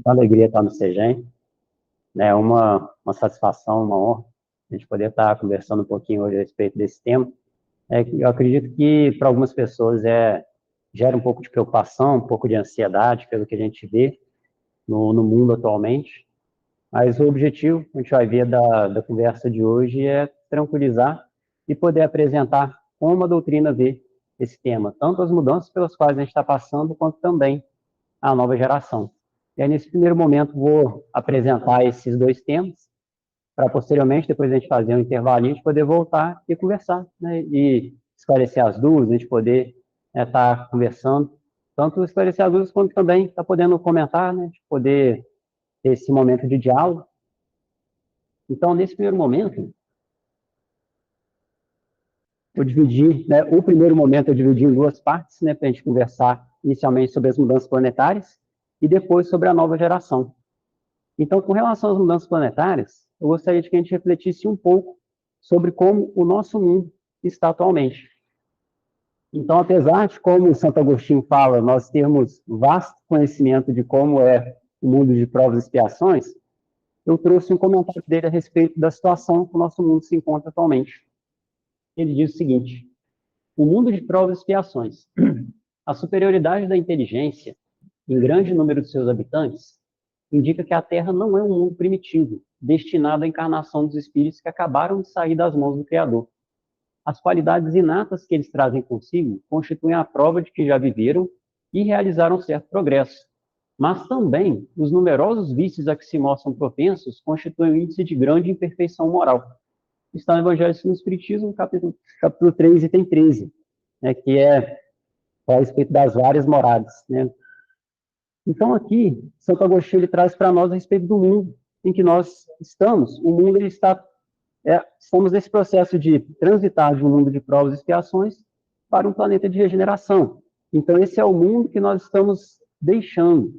Uma alegria estar no CEGEM, né? Uma satisfação, uma honra a gente poder estar conversando um pouquinho hoje a respeito desse tema. Eu acredito que para algumas pessoas gera um pouco de preocupação, um pouco de ansiedade pelo que a gente vê no mundo atualmente, mas o objetivo, a gente vai ver da conversa de hoje, é tranquilizar e poder apresentar como a doutrina vê esse tema, tanto as mudanças pelas quais a gente está passando, quanto também a nova geração. E aí, nesse primeiro momento, vou apresentar esses dois temas, para posteriormente, depois a gente fazer um intervalinho, a gente poder voltar e conversar, né? E esclarecer as dúvidas, a gente poder estar conversando, tanto esclarecer as dúvidas, quanto também estar podendo comentar, né? A gente poder ter esse momento de diálogo. Então, nesse primeiro momento, vou dividir, né? O primeiro momento eu dividi em duas partes, né? Para a gente conversar inicialmente sobre as mudanças planetárias e depois sobre a nova geração. Então, com relação às mudanças planetárias, eu gostaria de que a gente refletisse um pouco sobre como o nosso mundo está atualmente. Então, apesar de, como Santo Agostinho fala, nós termos vasto conhecimento de como é o mundo de provas e expiações, eu trouxe um comentário dele a respeito da situação que o nosso mundo se encontra atualmente. Ele diz o seguinte: o mundo de provas e expiações, a superioridade da inteligência em grande número de seus habitantes, indica que a Terra não é um mundo primitivo, destinado à encarnação dos espíritos que acabaram de sair das mãos do Criador. As qualidades inatas que eles trazem consigo constituem a prova de que já viveram e realizaram certo progresso. Mas também os numerosos vícios a que se mostram propensos constituem um índice de grande imperfeição moral. Está no Evangelho segundo o Espiritismo, capítulo 3, item 13, né, que é a respeito das várias moradas, né? Então, aqui, Santo Agostinho ele traz para nós a respeito do mundo em que nós estamos. O mundo ele estamos nesse processo de transitar de um mundo de provas e expiações para um planeta de regeneração. Então, esse é o mundo que nós estamos deixando,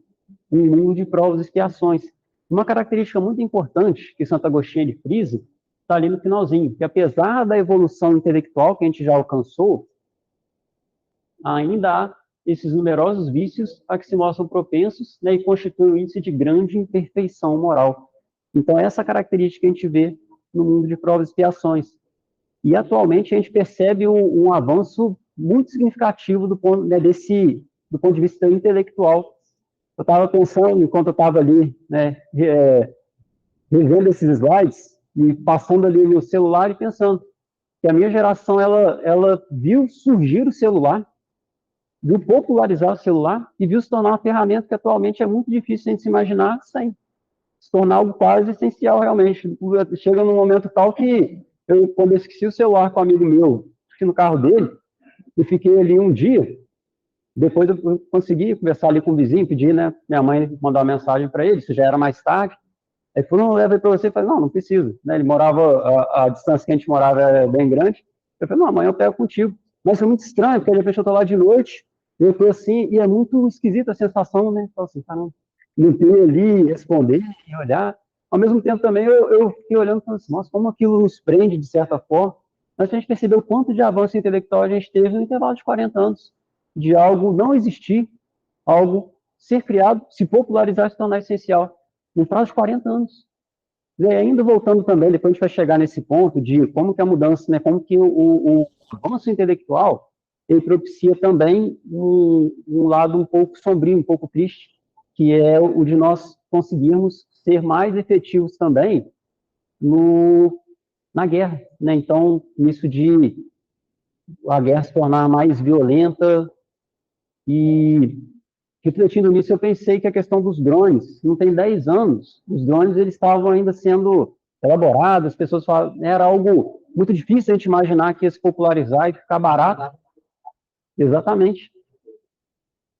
um mundo de provas e expiações. Uma característica muito importante que Santo Agostinho ele frisa está ali no finalzinho, que apesar da evolução intelectual que a gente já alcançou, ainda há esses numerosos vícios a que se mostram propensos, né, e constituem um índice de grande imperfeição moral. Então, essa característica que a gente vê no mundo de provas e expiações. E, atualmente, a gente percebe um avanço muito significativo do ponto de vista intelectual. Eu estava pensando, enquanto eu estava ali, né, revendo esses slides, e passando ali no celular e pensando que a minha geração, ela viu surgir o celular, viu popularizar o celular e viu se tornar uma ferramenta que atualmente é muito difícil a gente se imaginar sem se tornar algo quase essencial realmente. Chega num momento tal que quando eu esqueci o celular com um amigo meu, no carro dele, eu fiquei ali um dia, depois eu consegui conversar ali com o vizinho, pedir, né, minha mãe mandar uma mensagem para ele, isso já era mais tarde, aí falou, não, leva aí para você, eu falei, não precisa, né, ele morava, a distância que a gente morava era bem grande, eu falei, não, amanhã eu pego contigo, mas foi muito estranho, porque de repente eu estou lá de noite, eu estou assim, e é muito esquisita a sensação, né, então assim, caramba, não ter ali, responder e olhar. Ao mesmo tempo também eu fiquei olhando e falando assim, nossa, como aquilo nos prende de certa forma. Mas a gente percebeu o quanto de avanço intelectual a gente teve no intervalo de 40 anos, de algo não existir, algo ser criado, se popularizar, se tornar essencial, no prazo de 40 anos. E ainda voltando também, depois a gente vai chegar nesse ponto de como que a mudança, né, como que o avanço intelectual, ele propicia também um lado um pouco sombrio, um pouco triste, que é o de nós conseguirmos ser mais efetivos também na guerra, né? Então, isso de a guerra se tornar mais violenta, e refletindo nisso, eu pensei que a questão dos drones, não tem 10 anos, os drones eles estavam ainda sendo elaborados, as pessoas falavam, era algo muito difícil a gente imaginar que ia se popularizar e ficar barato. Exatamente.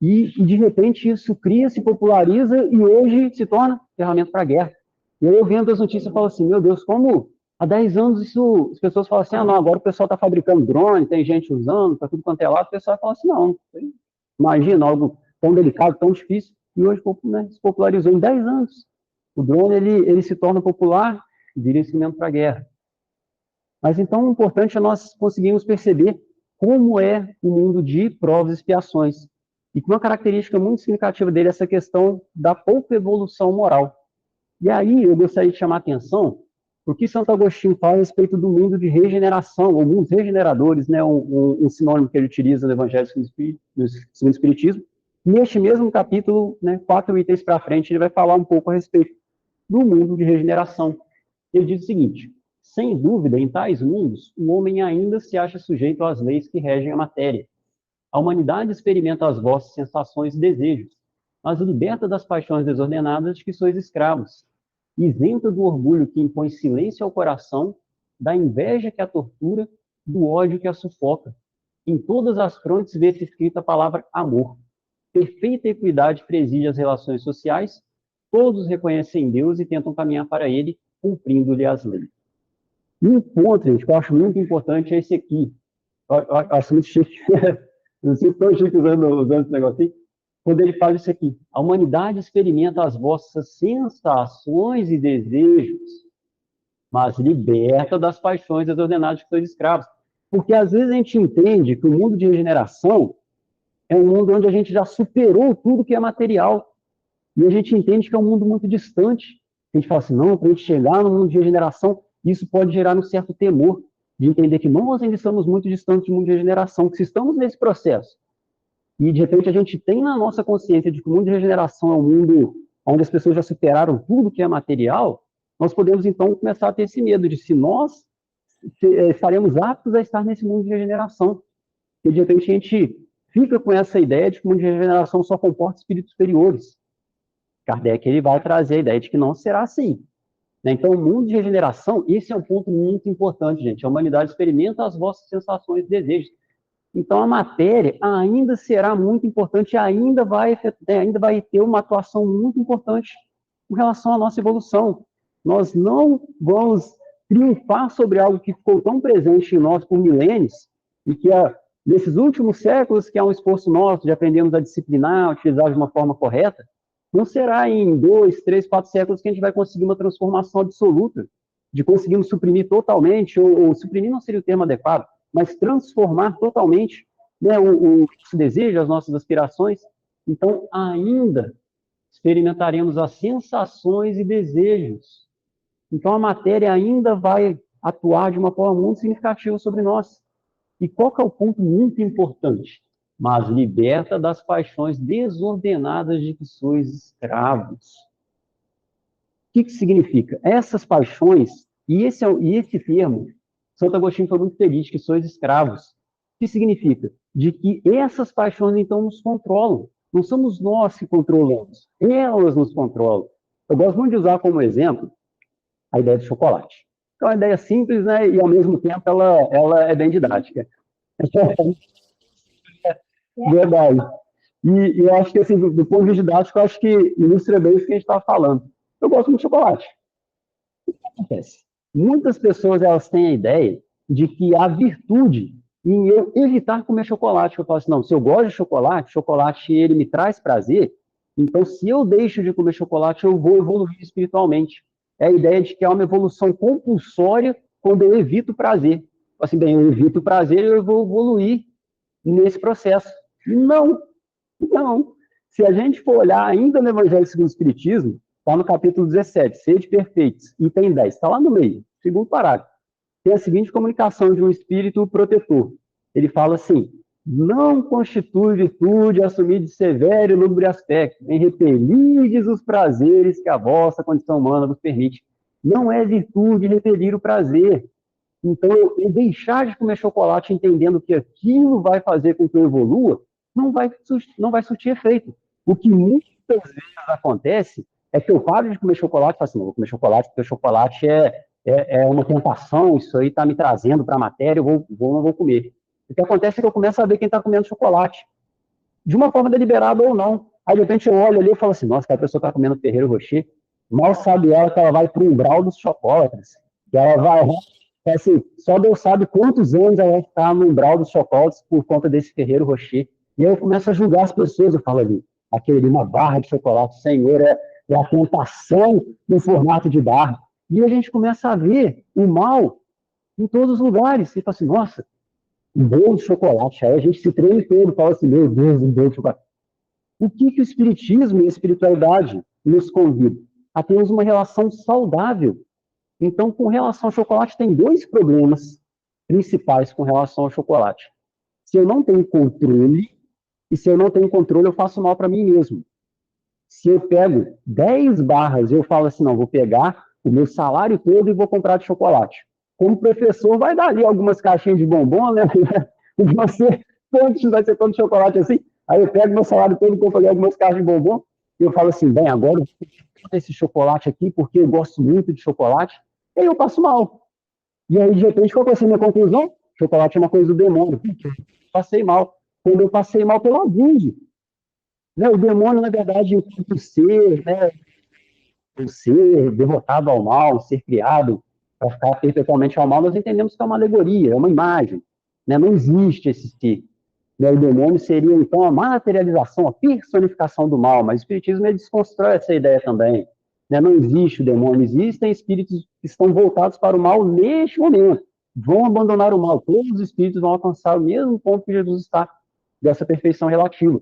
E, de repente, isso cria, se populariza e hoje se torna ferramenta para a guerra. E aí eu vendo as notícias e falo assim, meu Deus, como há 10 anos isso, as pessoas falam assim, não, agora o pessoal está fabricando drone, tem gente usando, está tudo quanto é lado, o pessoal fala assim, não, imagina, algo tão delicado, tão difícil, e hoje, né, se popularizou em 10 anos. O drone, ele se torna popular, vira instrumento para a guerra. Mas então, o importante é nós conseguirmos perceber como é o mundo de provas e expiações. E que uma característica muito significativa dele é essa questão da pouca evolução moral. E aí eu gostaria de chamar a atenção o que Santo Agostinho fala a respeito do mundo de regeneração, ou mundos regeneradores, né, um sinônimo que ele utiliza no Evangelho segundo o Espiritismo. Neste mesmo capítulo, né, 4 itens para frente, ele vai falar um pouco a respeito do mundo de regeneração. Ele diz o seguinte: sem dúvida, em tais mundos, o homem ainda se acha sujeito às leis que regem a matéria. A humanidade experimenta as vossas sensações e desejos, mas liberta das paixões desordenadas de que sois escravos. Isenta do orgulho que impõe silêncio ao coração, da inveja que a tortura, do ódio que a sufoca. Em todas as frontes vê-se escrita a palavra amor. Perfeita equidade preside as relações sociais, todos reconhecem Deus e tentam caminhar para ele, cumprindo-lhe as leis. E um ponto, gente, que eu acho muito importante é esse aqui. Eu acho muito chique. Não sei tão chique usando esse negócio aqui. Quando ele fala isso aqui: a humanidade experimenta as vossas sensações e desejos, mas liberta das paixões desordenadas que sois escravos. Porque às vezes a gente entende que o mundo de regeneração é um mundo onde a gente já superou tudo que é material. E a gente entende que é um mundo muito distante. A gente fala assim: não, para a gente chegar no mundo de regeneração, isso pode gerar um certo temor de entender que nós ainda estamos muito distantes do mundo de regeneração, que se estamos nesse processo, e de repente a gente tem na nossa consciência de que o mundo de regeneração é um mundo onde as pessoas já superaram tudo que é material, nós podemos então começar a ter esse medo de se nós estaremos aptos a estar nesse mundo de regeneração. E de repente a gente fica com essa ideia de que o mundo de regeneração só comporta espíritos superiores. Kardec ele vai trazer a ideia de que não será assim. Então, o mundo de regeneração, esse é um ponto muito importante, gente. A humanidade experimenta as vossas sensações e desejos. Então, a matéria ainda será muito importante e ainda vai ter uma atuação muito importante com relação à nossa evolução. Nós não vamos triunfar sobre algo que ficou tão presente em nós por milênios e que, nesses últimos séculos, que é um esforço nosso de aprendermos a disciplinar, a utilizar de uma forma correta. Não será em 2, 3, 4 séculos que a gente vai conseguir uma transformação absoluta, de conseguirmos suprimir totalmente, ou suprimir não seria o termo adequado, mas transformar totalmente, né, o nosso desejo, as nossas aspirações. Então, ainda experimentaremos as sensações e desejos. Então, a matéria ainda vai atuar de uma forma muito significativa sobre nós. E qual que é o ponto muito importante? Mas liberta das paixões desordenadas de que sois escravos. O que significa? Essas paixões, e esse termo, Santo Agostinho foi muito feliz, que sois escravos. O que significa? De que essas paixões, então, nos controlam. Não somos nós que controlamos, elas nos controlam. Eu gosto muito de usar como exemplo a ideia do chocolate. É uma ideia simples, né, e, ao mesmo tempo, ela é bem didática. Verdade. E eu acho que, assim, do ponto de vista didático, eu acho que ilustra bem isso que a gente estava falando. Eu gosto muito de chocolate. O que acontece? Muitas pessoas elas têm a ideia de que há virtude em eu evitar comer chocolate. Eu falo assim: não, se eu gosto de chocolate, chocolate ele me traz prazer, então se eu deixo de comer chocolate, eu vou evoluir espiritualmente. É a ideia de que há uma evolução compulsória quando eu evito o prazer. Assim, bem, eu evito o prazer e eu vou evoluir nesse processo. Não, não. Se a gente for olhar ainda no Evangelho segundo o Espiritismo, está no capítulo 17, sede perfeitos, item 10, está lá no meio, segundo parágrafo. Tem a seguinte comunicação de um espírito protetor. Ele fala assim: não constitui virtude assumir de severo e lúgubre aspecto, em repelides os prazeres que a vossa condição humana vos permite. Não é virtude repelir o prazer. Então, eu deixar de comer chocolate entendendo que aquilo vai fazer com que eu evolua, não vai surtir efeito. O que muitas vezes acontece é que eu paro de comer chocolate e falo assim: não vou comer chocolate porque o chocolate é uma tentação, isso aí está me trazendo para a matéria, não vou comer. O que acontece é que eu começo a ver quem está comendo chocolate, de uma forma deliberada ou não. Aí, de repente, eu olho ali e falo assim: nossa, aquela pessoa está comendo Ferrero Rocher, mal sabe ela que ela vai para o umbral dos chocolates, que ela vai... assim, só Deus sabe quantos anos ela vai ficar no umbral dos chocolates por conta desse Ferrero Rocher. E aí eu começo a julgar as pessoas, eu falo ali: aquele ali, uma barra de chocolate, Senhor, é a tentação no formato de barra. E a gente começa a ver o mal em todos os lugares. E fala assim: nossa, um bolo de chocolate. Aí a gente se treme todo, fala assim: meu Deus, um bolo de chocolate. O que o Espiritismo e a espiritualidade nos convidam? A termos uma relação saudável. Então, com relação ao chocolate, tem dois problemas principais com relação ao chocolate. Se eu não tenho controle, e se eu não tenho controle, eu faço mal para mim mesmo. Se eu pego 10 barras e eu falo assim, não, vou pegar o meu salário todo e vou comprar de chocolate. Como professor, vai dar ali algumas caixinhas de bombom, né? Vai ser todo chocolate assim. Aí eu pego meu salário todo e compro ali algumas caixas de bombom e eu falo assim, bem, agora eu vou comprar esse chocolate aqui porque eu gosto muito de chocolate. E aí eu passo mal. E aí, de repente, qual vai ser a minha conclusão? Chocolate é uma coisa do demônio. Passei mal. Quando eu passei mal pelo abuso. Né? O demônio, na verdade, o ser, né? O ser derrotado ao mal, o ser criado para ficar perpetuamente ao mal, nós entendemos que é uma alegoria, é uma imagem. Né? Não existe esse ser. Né? O demônio seria, então, a materialização, a personificação do mal, mas o Espiritismo ele desconstrói essa ideia também. Né? Não existe o demônio, existem espíritos que estão voltados para o mal neste momento. Vão abandonar o mal, todos os espíritos vão alcançar o mesmo ponto que Jesus está, dessa perfeição relativa.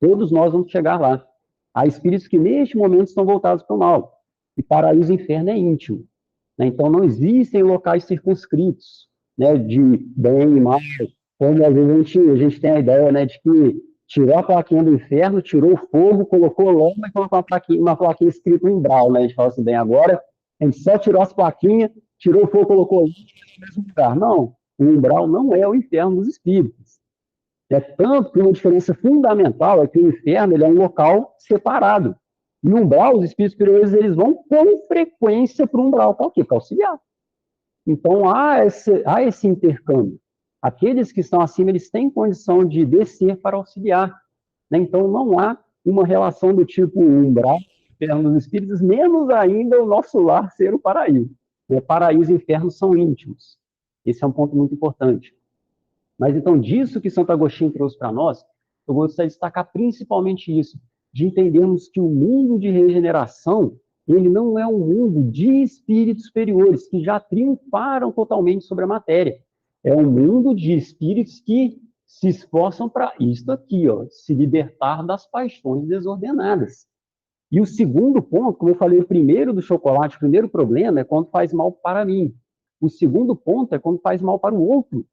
Todos nós vamos chegar lá. Há espíritos que neste momento estão voltados para o mal. E paraíso e inferno é íntimo. Né? Então não existem locais circunscritos, né, de bem e mal. Como às vezes a gente tem a ideia, né, de que tirou a plaquinha do inferno, tirou o fogo, colocou lama e colocou uma plaquinha escrita em umbral. Né? A gente fala assim, bem, agora a gente só tirou as plaquinhas, tirou o fogo, colocou lama no mesmo lugar. Não, o umbral não é o inferno dos espíritos. É tanto que uma diferença fundamental é que o inferno ele é um local separado. E o umbral, os espíritos superiores, eles vão com frequência para o umbral. Para quê? Para auxiliar. Então, há esse intercâmbio. Aqueles que estão acima, eles têm condição de descer para auxiliar. Né? Então, não há uma relação do tipo umbral, inferno dos espíritos, menos ainda o nosso lar ser o paraíso. O paraíso e o inferno são íntimos. Esse é um ponto muito importante. Mas então, disso que Santo Agostinho trouxe para nós, eu gostaria de destacar principalmente isso, de entendermos que o mundo de regeneração, ele não é um mundo de espíritos superiores, que já triunfaram totalmente sobre a matéria. É um mundo de espíritos que se esforçam para isto aqui, ó, se libertar das paixões desordenadas. E o segundo ponto, como eu falei, o primeiro do chocolate, o primeiro problema é quando faz mal para mim. O segundo ponto é quando faz mal para o outro.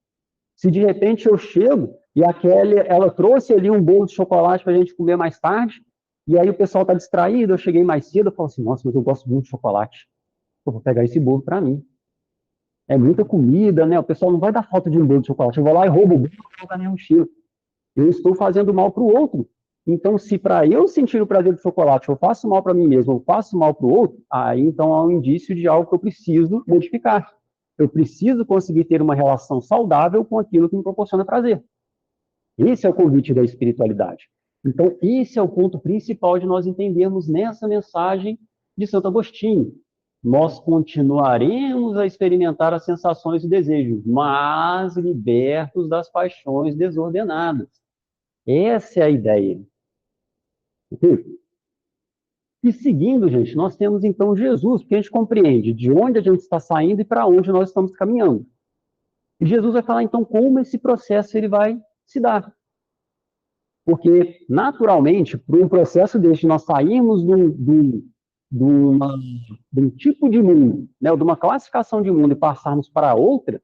Se de repente eu chego e a Kelly, ela trouxe ali um bolo de chocolate para a gente comer mais tarde, e aí o pessoal está distraído, eu cheguei mais cedo, eu falo assim, nossa, mas eu gosto muito de chocolate. Eu vou pegar esse bolo para mim. É muita comida, né? O pessoal não vai dar falta de um bolo de chocolate. Eu vou lá e roubo o bolo e coloco na minha mochila. Eu estou fazendo mal para o outro. Então, se para eu sentir o prazer do chocolate eu faço mal para mim mesmo, eu faço mal para o outro, aí então há um indício de algo que eu preciso modificar. Eu preciso conseguir ter uma relação saudável com aquilo que me proporciona prazer. Esse é o convite da espiritualidade. Então, esse é o ponto principal de nós entendermos nessa mensagem de Santo Agostinho. Nós continuaremos a experimentar as sensações e desejos, mas libertos das paixões desordenadas. Essa é a ideia. E seguindo, gente, nós temos então Jesus, porque a gente compreende de onde a gente está saindo e para onde nós estamos caminhando. E Jesus vai falar então como esse processo ele vai se dar. Porque, naturalmente, por um processo desse, nós sairmos de um tipo de mundo, né, de uma classificação de mundo e passarmos para outra,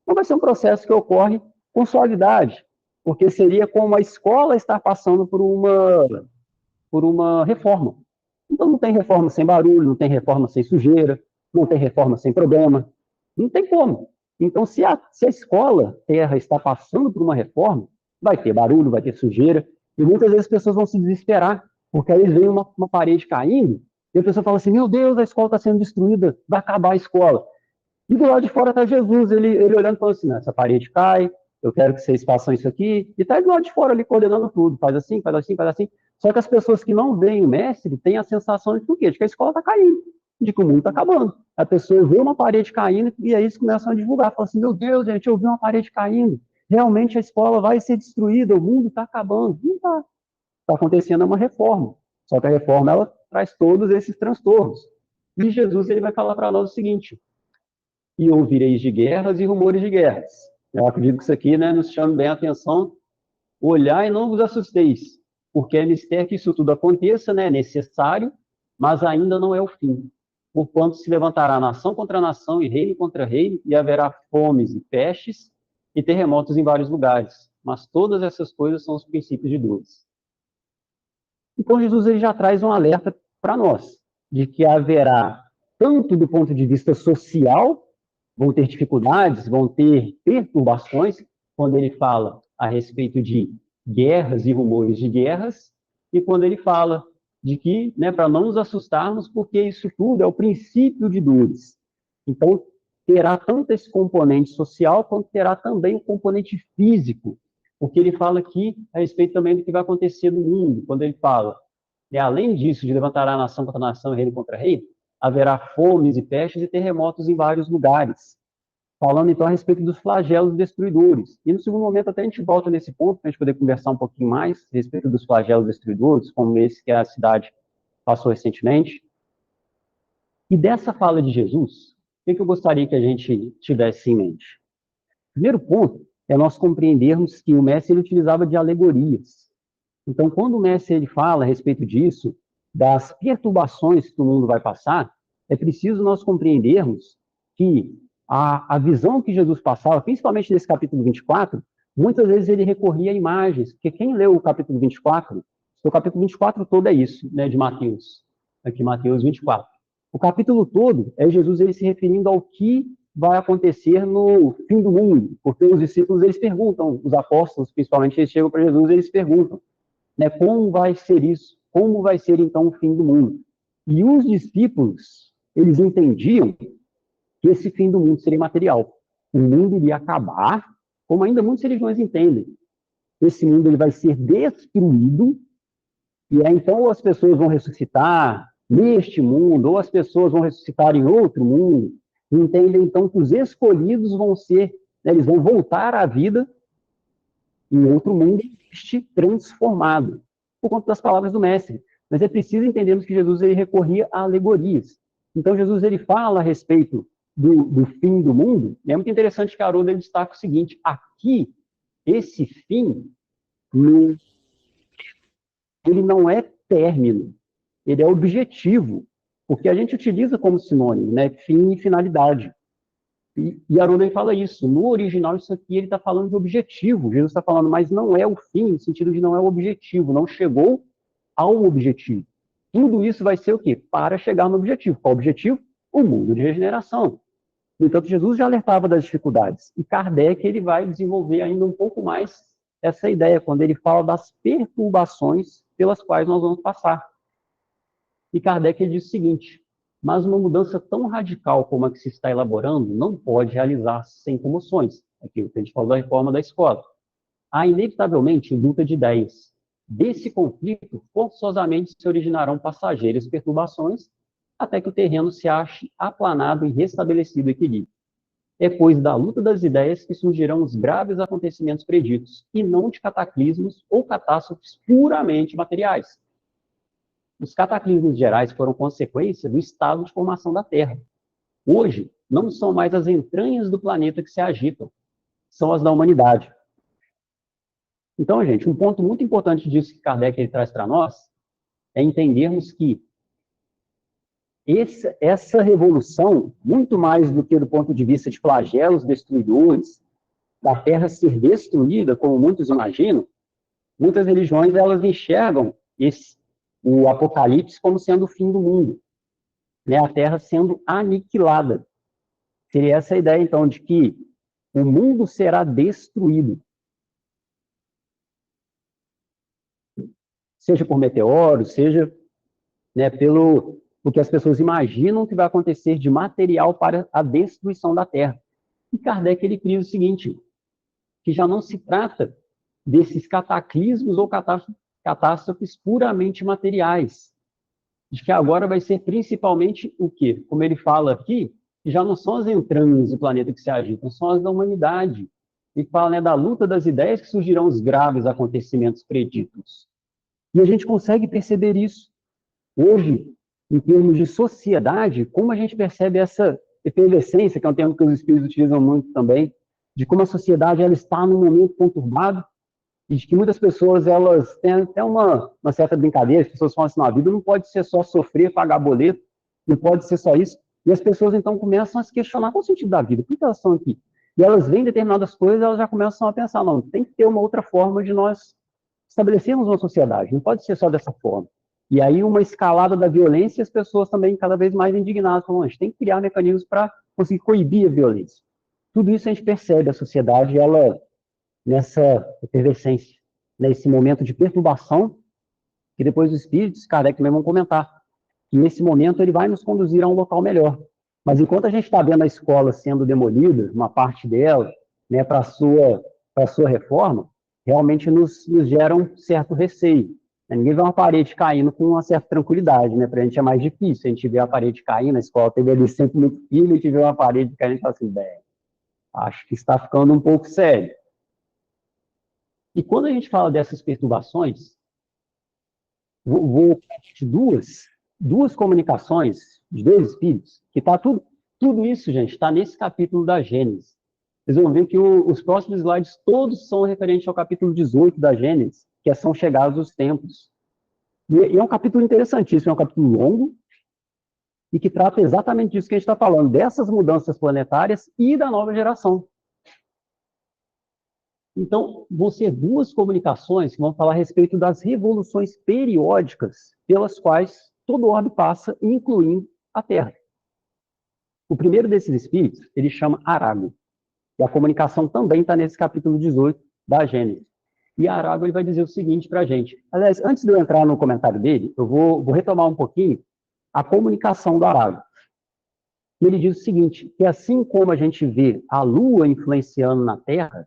não vai ser um processo que ocorre com suavidade, porque seria como a escola estar passando por uma reforma. Então, não tem reforma sem barulho, não tem reforma sem sujeira, não tem reforma sem problema, não tem como. Então, se a escola, terra, está passando por uma reforma, vai ter barulho, vai ter sujeira, e muitas vezes as pessoas vão se desesperar, porque aí vem uma parede caindo, e a pessoa fala assim, meu Deus, a escola está sendo destruída, vai acabar a escola. E do lado de fora está Jesus, ele olhando e falando assim, essa parede cai, eu quero que vocês façam isso aqui, e está do lado de fora ali coordenando tudo, faz assim, faz assim, faz assim. Só que as pessoas que não veem o mestre têm a sensação de quê? De que a escola está caindo, de que o mundo está acabando. A pessoa vê uma parede caindo e aí eles começam a divulgar, falam assim, meu Deus, gente, eu vi uma parede caindo, realmente a escola vai ser destruída, o mundo está acabando. Não está. Está acontecendo uma reforma. Só que a reforma, ela traz todos esses transtornos. E Jesus, ele vai falar para nós o seguinte, e ouvireis de guerras e rumores de guerras. Eu acredito que isso aqui, né, nos chama bem a atenção. Olhai e não vos assusteis. porque é mister que isso tudo aconteça, né, é necessário, mas ainda não é o fim. Porquanto se levantará nação contra nação e reino contra reino, e haverá fomes e pestes e terremotos em vários lugares. Mas todas essas coisas são os princípios de dores. Então, Jesus ele já traz um alerta para nós, de que haverá, tanto do ponto de vista social, vão ter dificuldades, vão ter perturbações, quando ele fala a respeito de guerras e rumores de guerras, e quando ele fala de que, né, para não nos assustarmos, porque isso tudo é o princípio de dores. Então, terá tanto esse componente social, quanto terá também o componente físico, porque ele fala aqui a respeito também do que vai acontecer no mundo, quando ele fala, né, além disso, de levantar a nação contra nação e reino contra reino, haverá fomes e pestes e terremotos em vários lugares. Falando, então, a respeito dos flagelos destruidores. E, no segundo momento, até a gente volta nesse ponto, para a gente poder conversar um pouquinho mais a respeito dos flagelos destruidores, como esse que a cidade passou recentemente. E dessa fala de Jesus, o que eu gostaria que a gente tivesse em mente? Primeiro ponto é nós compreendermos que o mestre ele utilizava de alegorias. Então, quando o mestre ele fala a respeito disso, das perturbações que o mundo vai passar, é preciso nós compreendermos que a visão que Jesus passava, principalmente nesse capítulo 24, muitas vezes ele recorria a imagens, porque quem leu o capítulo 24, o capítulo 24 todo é isso, né, de Mateus, aqui Mateus 24. O capítulo todo é Jesus ele se referindo ao que vai acontecer no fim do mundo, porque os discípulos eles perguntam, os apóstolos principalmente, eles chegam para Jesus e eles perguntam, né, como vai ser isso? Como vai ser então o fim do mundo? E os discípulos, eles entendiam que esse fim do mundo seria material. O mundo iria acabar, como ainda muitas religiões entendem. Esse mundo ele vai ser destruído, e aí, então ou as pessoas vão ressuscitar neste mundo, ou as pessoas vão ressuscitar em outro mundo. Entendem, então, que os escolhidos vão ser, né, eles vão voltar à vida em outro mundo, transformado, por conta das palavras do mestre. Mas é preciso entendermos que Jesus ele recorria a alegorias. Então, Jesus ele fala a respeito do fim do mundo, e é muito interessante que Haroldo ele destaca o seguinte, aqui, esse fim, ele não é término, ele é objetivo, porque a gente utiliza como sinônimo, né, fim e finalidade. E Haroldo fala isso, no original isso aqui ele está falando de objetivo, Jesus está falando, mas não é o fim, no sentido de não é o objetivo, não chegou ao objetivo. Tudo isso vai ser o quê? Para chegar no objetivo. Qual o objetivo? O mundo de regeneração. No entanto, Jesus já alertava das dificuldades, e Kardec ele vai desenvolver ainda um pouco mais essa ideia, quando ele fala das perturbações pelas quais nós vamos passar. E Kardec ele diz o seguinte, mas uma mudança tão radical como a que se está elaborando não pode realizar-se sem comoções. Aquilo que a gente falou da reforma da escola. Há, inevitavelmente, luta de ideias. Desse conflito, forçosamente se originarão passageiras perturbações, até que o terreno se ache aplanado e restabelecido equilíbrio. É, pois, da luta das ideias que surgirão os graves acontecimentos preditos, e não de cataclismos ou catástrofes puramente materiais. Os cataclismos gerais foram consequência do estado de formação da Terra. Hoje, não são mais as entranhas do planeta que se agitam, são as da humanidade. Então, gente, um ponto muito importante disso que Kardec ele traz para nós é entendermos que essa revolução, muito mais do que do ponto de vista de flagelos destruidores, da Terra ser destruída, como muitos imaginam, muitas religiões elas enxergam o Apocalipse como sendo o fim do mundo, né? A Terra sendo aniquilada. Seria essa a ideia, então, de que o mundo será destruído. Seja por meteoros, seja, né, pelo que as pessoas imaginam que vai acontecer de material para a destruição da Terra. E Kardec ele cria o seguinte, que já não se trata desses cataclismos ou catástrofes puramente materiais, de que agora vai ser principalmente o quê? Como ele fala aqui, que já não são as entranhas do planeta que se agitam, são as da humanidade. E fala, né, da luta das ideias que surgirão os graves acontecimentos preditos. E a gente consegue perceber isso. Hoje, em termos de sociedade, como a gente percebe essa efervescência, que é um termo que os espíritos utilizam muito também, de como a sociedade ela está num momento conturbado, e de que muitas pessoas, elas têm até uma certa brincadeira, as pessoas falam assim, não, a vida não pode ser só sofrer, pagar boleto, não pode ser só isso, e as pessoas então começam a se questionar qual é o sentido da vida, por que elas estão aqui? E elas veem determinadas coisas, elas já começam a pensar, não, tem que ter uma outra forma de nós estabelecermos uma sociedade, não pode ser só dessa forma. E aí uma escalada da violência, as pessoas também cada vez mais indignadas, falando, a gente tem que criar mecanismos para conseguir coibir a violência. Tudo isso a gente percebe, a sociedade, ela, nessa efervescência, nesse momento de perturbação, que depois os espíritos, Kardec também vão comentar, que nesse momento ele vai nos conduzir a um local melhor. Mas enquanto a gente está vendo a escola sendo demolida, uma parte dela, né, para a sua reforma, realmente nos gera um certo receio. Ninguém vê uma parede caindo com uma certa tranquilidade, né? Para a gente é mais difícil. A gente vê a parede caindo, a escola teve ali sempre muito filho, a gente vê uma parede caindo e fala assim, bem, acho que está ficando um pouco sério. E quando a gente fala dessas perturbações, vou de duas comunicações de dois espíritos, que está tudo isso, gente, está nesse capítulo da Gênesis. Vocês vão ver que os próximos slides todos são referentes ao capítulo 18 da Gênesis, que são chegados os tempos. E é um capítulo interessantíssimo, é um capítulo longo, e que trata exatamente disso que a gente está falando, dessas mudanças planetárias e da nova geração. Então, vão ser duas comunicações que vão falar a respeito das revoluções periódicas pelas quais todo orbe passa, incluindo a Terra. O primeiro desses espíritos, ele chama Arago. E a comunicação também está nesse capítulo 18 da Gênesis. E Arago ele vai dizer o seguinte para a gente. Aliás, antes de eu entrar no comentário dele, eu vou retomar um pouquinho a comunicação do Arago. Ele diz o seguinte, que assim como a gente vê a Lua influenciando na Terra,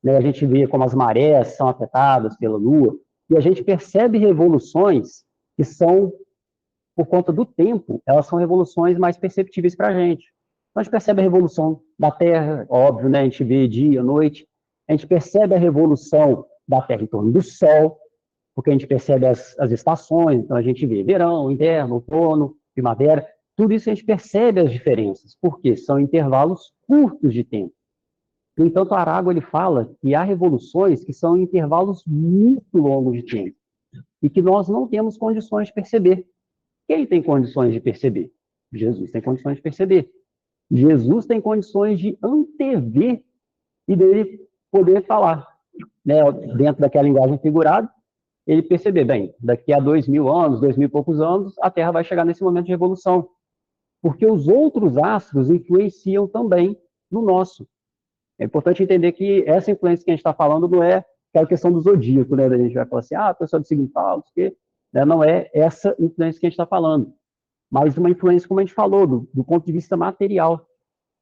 né, a gente vê como as marés são afetadas pela Lua, e a gente percebe revoluções que são, por conta do tempo, elas são revoluções mais perceptíveis para a gente. Então, a gente percebe a revolução da Terra, óbvio, né, a gente vê dia, noite, a gente percebe a revolução da Terra em torno do Sol, porque a gente percebe as estações, então a gente vê verão, inverno, outono, primavera, tudo isso a gente percebe as diferenças, porque são intervalos curtos de tempo. No entanto, Arago ele fala que há revoluções que são em intervalos muito longos de tempo e que nós não temos condições de perceber. Quem tem condições de perceber? Jesus tem condições de perceber. Jesus tem condições de antever e dele poder falar, né, dentro daquela linguagem figurada, ele perceber, bem, daqui a 2000 anos, 2000 e poucos anos, a Terra vai chegar nesse momento de revolução, porque os outros astros influenciam também no nosso. É importante entender que essa influência que a gente está falando não é aquela questão do zodíaco, né? A gente vai falar assim, a pessoa do signo tal, né? Não é essa influência que a gente está falando, mas uma influência, como a gente falou, do ponto de vista material.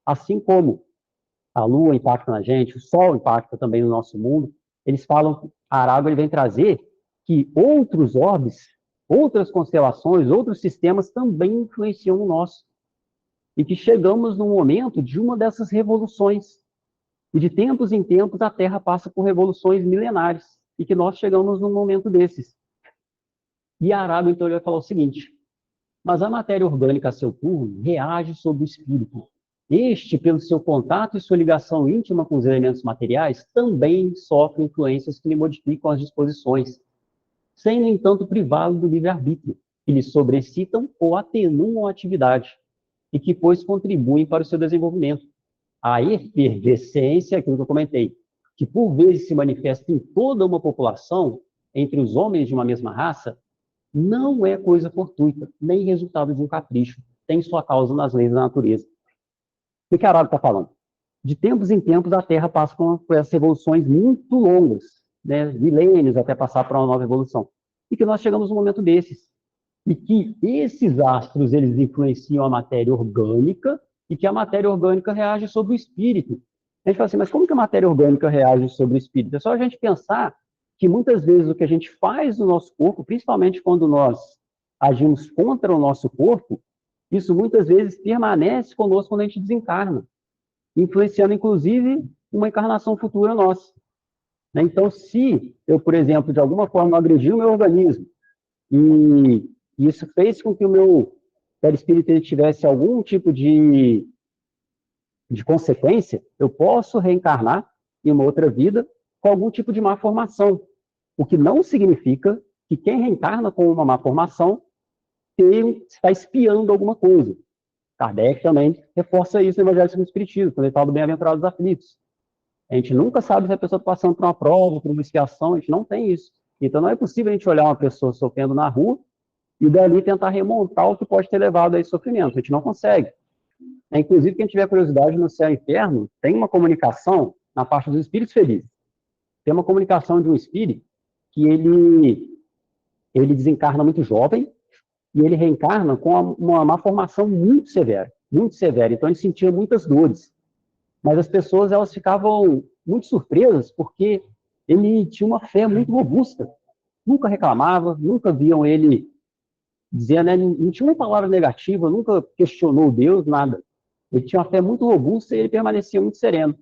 Assim como a Lua impacta na gente, o Sol impacta também no nosso mundo, eles falam, Arago ele vem trazer que outros orbes, outras constelações, outros sistemas também influenciam no nosso. E que chegamos num momento de uma dessas revoluções. E de tempos em tempos a Terra passa por revoluções milenares. E que nós chegamos num momento desses. E Arago, então, ele vai falar o seguinte, mas a matéria orgânica, a seu turno, reage sobre o espírito. Este, pelo seu contato e sua ligação íntima com os elementos materiais, também sofre influências que lhe modificam as disposições, sem, no entanto, privá-lo do livre-arbítrio, que lhe sobrescitam ou atenuam a atividade, e que, pois, contribuem para o seu desenvolvimento. A efervescência, aquilo que eu comentei, que por vezes se manifesta em toda uma população, entre os homens de uma mesma raça, não é coisa fortuita, nem resultado de um capricho, tem sua causa nas leis da natureza. O que Arago está falando? De tempos em tempos, a Terra passa por essas revoluções muito longas, né, milênios até passar para uma nova evolução. E que nós chegamos num momento desses. E que esses astros, eles influenciam a matéria orgânica, e que a matéria orgânica reage sobre o espírito. A gente fala assim, mas como que a matéria orgânica reage sobre o espírito? É só a gente pensar que muitas vezes o que a gente faz no nosso corpo, principalmente quando nós agimos contra o nosso corpo, isso muitas vezes permanece conosco quando a gente desencarna, influenciando, inclusive, uma encarnação futura nossa. Então, se eu, por exemplo, de alguma forma agredi o meu organismo, e isso fez com que o meu perispírito tivesse algum tipo de consequência, eu posso reencarnar em uma outra vida com algum tipo de má formação, o que não significa que quem reencarna com uma má formação está espiando alguma coisa. Kardec também reforça isso no Evangelho segundo o Espiritismo, quando ele fala do bem-aventurados aflitos. A gente nunca sabe se a pessoa está passando por uma prova, por uma expiação, a gente não tem isso. Então não é possível a gente olhar uma pessoa sofrendo na rua e dali tentar remontar o que pode ter levado a esse sofrimento. A gente não consegue. Inclusive, quem tiver curiosidade no céu e inferno, tem uma comunicação na parte dos espíritos felizes. Tem uma comunicação de um espírito que ele desencarna muito jovem e ele reencarna com uma má formação muito severa, muito severa. Então ele sentia muitas dores. Mas as pessoas, elas ficavam muito surpresas porque ele tinha uma fé muito robusta. Nunca reclamava, nunca viam ele dizer, né, não tinha uma palavra negativa, nunca questionou Deus, nada. Ele tinha uma fé muito robusta e ele permanecia muito sereno.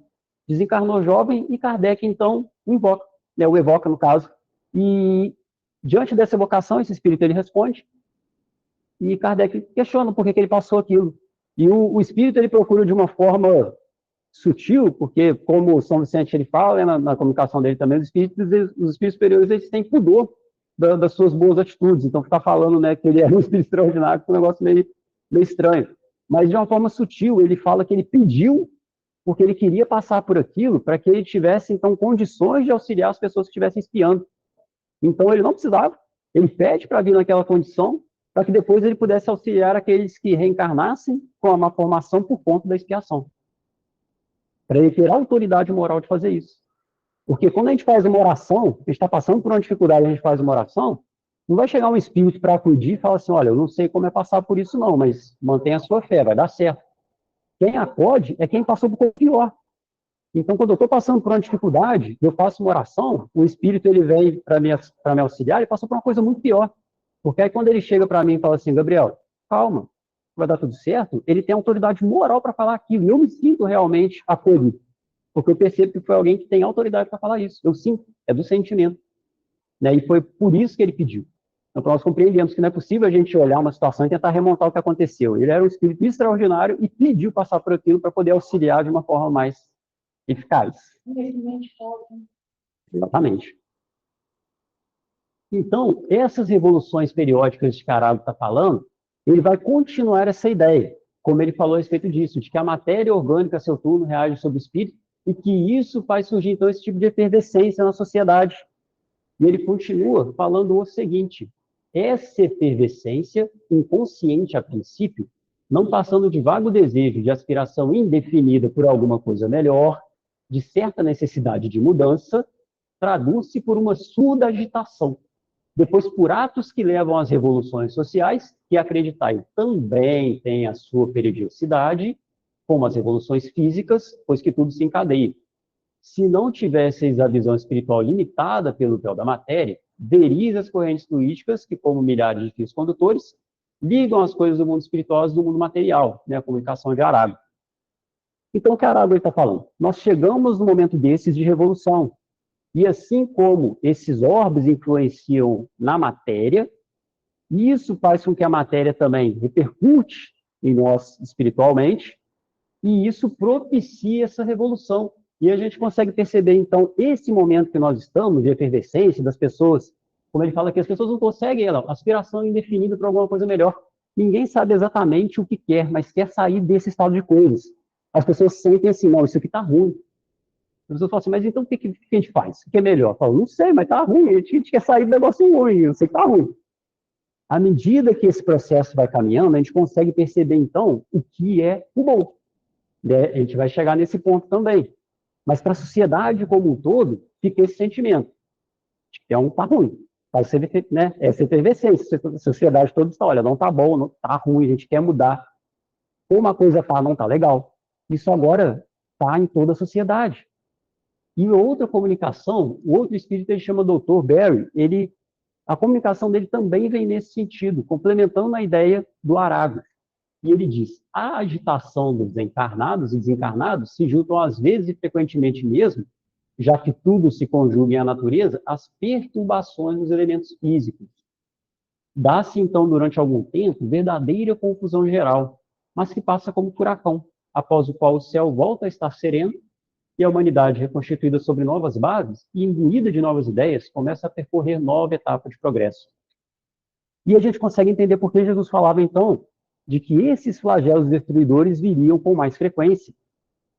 Desencarnou jovem e Kardec, então, o evoca, no caso. E, diante dessa evocação, esse espírito, ele responde, e Kardec questiona por que ele passou aquilo. E o espírito, ele procura de uma forma sutil, porque, como o São Vicente ele fala, né, na comunicação dele também, os espíritos superiores, eles têm pudor das suas boas atitudes. Então, ficar falando, né, que ele era um espírito extraordinário é um negócio meio estranho. Mas, de uma forma sutil, ele fala que ele pediu porque ele queria passar por aquilo para que ele tivesse, então, condições de auxiliar as pessoas que estivessem espiando. Então, ele não precisava. Ele pede para vir naquela condição para que depois ele pudesse auxiliar aqueles que reencarnassem com a má formação por conta da expiação. Para ele ter a autoridade moral de fazer isso. Porque quando a gente faz uma oração, a gente está passando por uma dificuldade, a gente faz uma oração, não vai chegar um espírito para acudir e falar assim, olha, eu não sei como é passar por isso não, mas mantenha a sua fé, vai dar certo. Quem acode é quem passou por coisa pior. Então, quando eu estou passando por uma dificuldade, eu faço uma oração, o espírito ele vem para me auxiliar, ele passou por uma coisa muito pior. Porque aí quando ele chega para mim e fala assim, Gabriel, calma, vai dar tudo certo, ele tem autoridade moral para falar aquilo, e eu me sinto realmente acolhido. Porque eu percebo que foi alguém que tem autoridade para falar isso. Eu sinto, é do sentimento. Né? E foi por isso que ele pediu. Então, nós compreendemos que não é possível a gente olhar uma situação e tentar remontar o que aconteceu. Ele era um espírito extraordinário e pediu passar por aquilo para poder auxiliar de uma forma mais eficaz. Exatamente. Então, essas revoluções periódicas de que Arago está falando, ele vai continuar essa ideia, como ele falou a respeito disso, de que a matéria orgânica, a seu turno, reage sobre o espírito, e que isso faz surgir, então, esse tipo de efervescência na sociedade. E ele continua falando o seguinte, essa efervescência, inconsciente a princípio, não passando de vago desejo de aspiração indefinida por alguma coisa melhor, de certa necessidade de mudança, traduz-se por uma surda agitação, depois por atos que levam às revoluções sociais, que acreditai também tem a sua periodicidade, como as revoluções físicas, pois que tudo se encadeia. Se não tivesseis a visão espiritual limitada pelo véu da matéria, veríeis as correntes fluídicas que, como milhares de fios condutores, ligam as coisas do mundo espiritual às do mundo material, né, a comunicação de Arago. Então, o que Arago está falando? Nós chegamos no momento desses de revolução, e assim como esses orbes influenciam na matéria, isso faz com que a matéria também repercute em nós espiritualmente, e isso propicia essa revolução. E a gente consegue perceber, então, esse momento que nós estamos, de efervescência das pessoas, como ele fala que as pessoas não conseguem, aspiração indefinida para alguma coisa melhor. Ninguém sabe exatamente o que quer, mas quer sair desse estado de coisas. As pessoas sentem assim, não, isso aqui está ruim. As pessoas falam assim, mas então o que a gente faz? O que é melhor? Eu falo, não sei, mas está ruim, a gente quer sair do negócio ruim, eu sei que está ruim. À medida que esse processo vai caminhando, a gente consegue perceber, então, o que é o bom. A gente vai chegar nesse ponto também. Mas para a sociedade como um todo, fica esse sentimento de que tá ruim. Né? Essa efervescência, a sociedade toda está, olha, não está bom, não está ruim, a gente quer mudar. Como a coisa está, não está legal. Isso agora está em toda a sociedade. E outra comunicação, o outro espírito, ele chama Dr. Barry, a comunicação dele também vem nesse sentido, complementando a ideia do Arago. E ele diz, a agitação dos encarnados e desencarnados se juntam às vezes e frequentemente mesmo, já que tudo se conjuga em a natureza, às perturbações dos elementos físicos. Dá-se, então, durante algum tempo, verdadeira confusão geral, mas que passa como furacão, após o qual o céu volta a estar sereno e a humanidade, reconstituída sobre novas bases e imbuída de novas ideias, começa a percorrer nova etapa de progresso. E a gente consegue entender por que Jesus falava, então, de que esses flagelos destruidores viriam com mais frequência.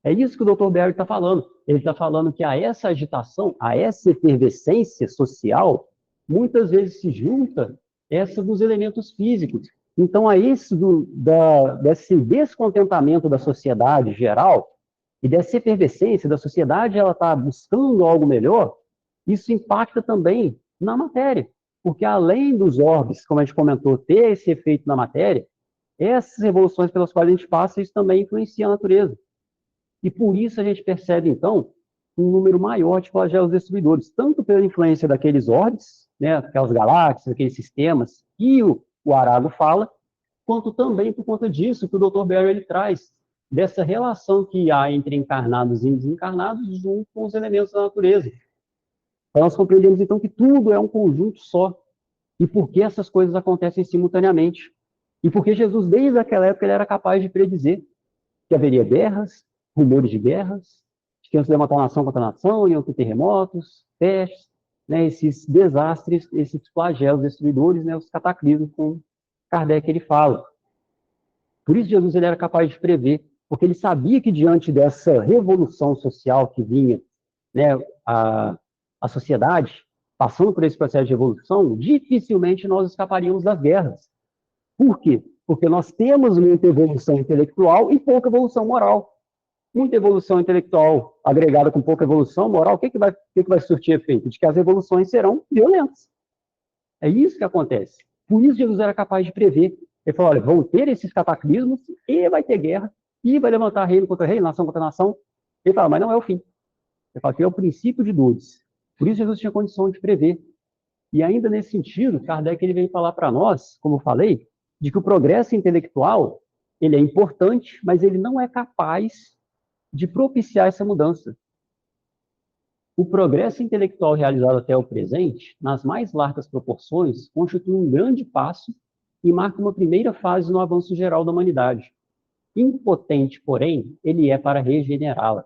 É isso que o Dr. Berry está falando. Ele está falando que a essa agitação, a essa efervescência social, muitas vezes se junta essa dos elementos físicos. Então, a esse desse descontentamento da sociedade geral e dessa efervescência da sociedade, ela está buscando algo melhor, isso impacta também na matéria. Porque além dos orbes, como a gente comentou, ter esse efeito na matéria, essas revoluções pelas quais a gente passa, isso também influencia a natureza. E por isso a gente percebe, então, um número maior de flagelos destruidores, tanto pela influência daqueles orbes, né, aquelas galáxias, aqueles sistemas, que o Arago fala, quanto também por conta disso que o Dr. Berry ele traz, dessa relação que há entre encarnados e desencarnados junto com os elementos da natureza. Então, nós compreendemos, então, que tudo é um conjunto só. E por que essas coisas acontecem simultaneamente? E porque Jesus, desde aquela época, ele era capaz de predizer que haveria guerras, rumores de guerras, de que iam se levantar nação contra nação, iam ter terremotos, pestes, né, esses desastres, esses flagelos destruidores, né, os cataclismos, como Kardec ele fala. Por isso Jesus ele era capaz de prever, porque ele sabia que diante dessa revolução social que vinha, né, a sociedade passando por esse processo de evolução, dificilmente nós escaparíamos das guerras. Por quê? Porque nós temos muita evolução intelectual e pouca evolução moral. Muita evolução intelectual agregada com pouca evolução moral, o que vai surtir efeito? De que as evoluções serão violentas. É isso que acontece. Por isso Jesus era capaz de prever. Ele falou, olha, vão ter esses cataclismos e vai ter guerra, e vai levantar reino contra reino, nação contra nação. Ele fala, mas não é o fim. Ele fala que é o princípio de dores. Por isso Jesus tinha condição de prever. E ainda nesse sentido, Kardec ele veio falar para nós, como eu falei, de que o progresso intelectual ele é importante, mas ele não é capaz de propiciar essa mudança. O progresso intelectual realizado até o presente, nas mais largas proporções, constitui um grande passo e marca uma primeira fase no avanço geral da humanidade. Impotente, porém, ele é para regenerá-la.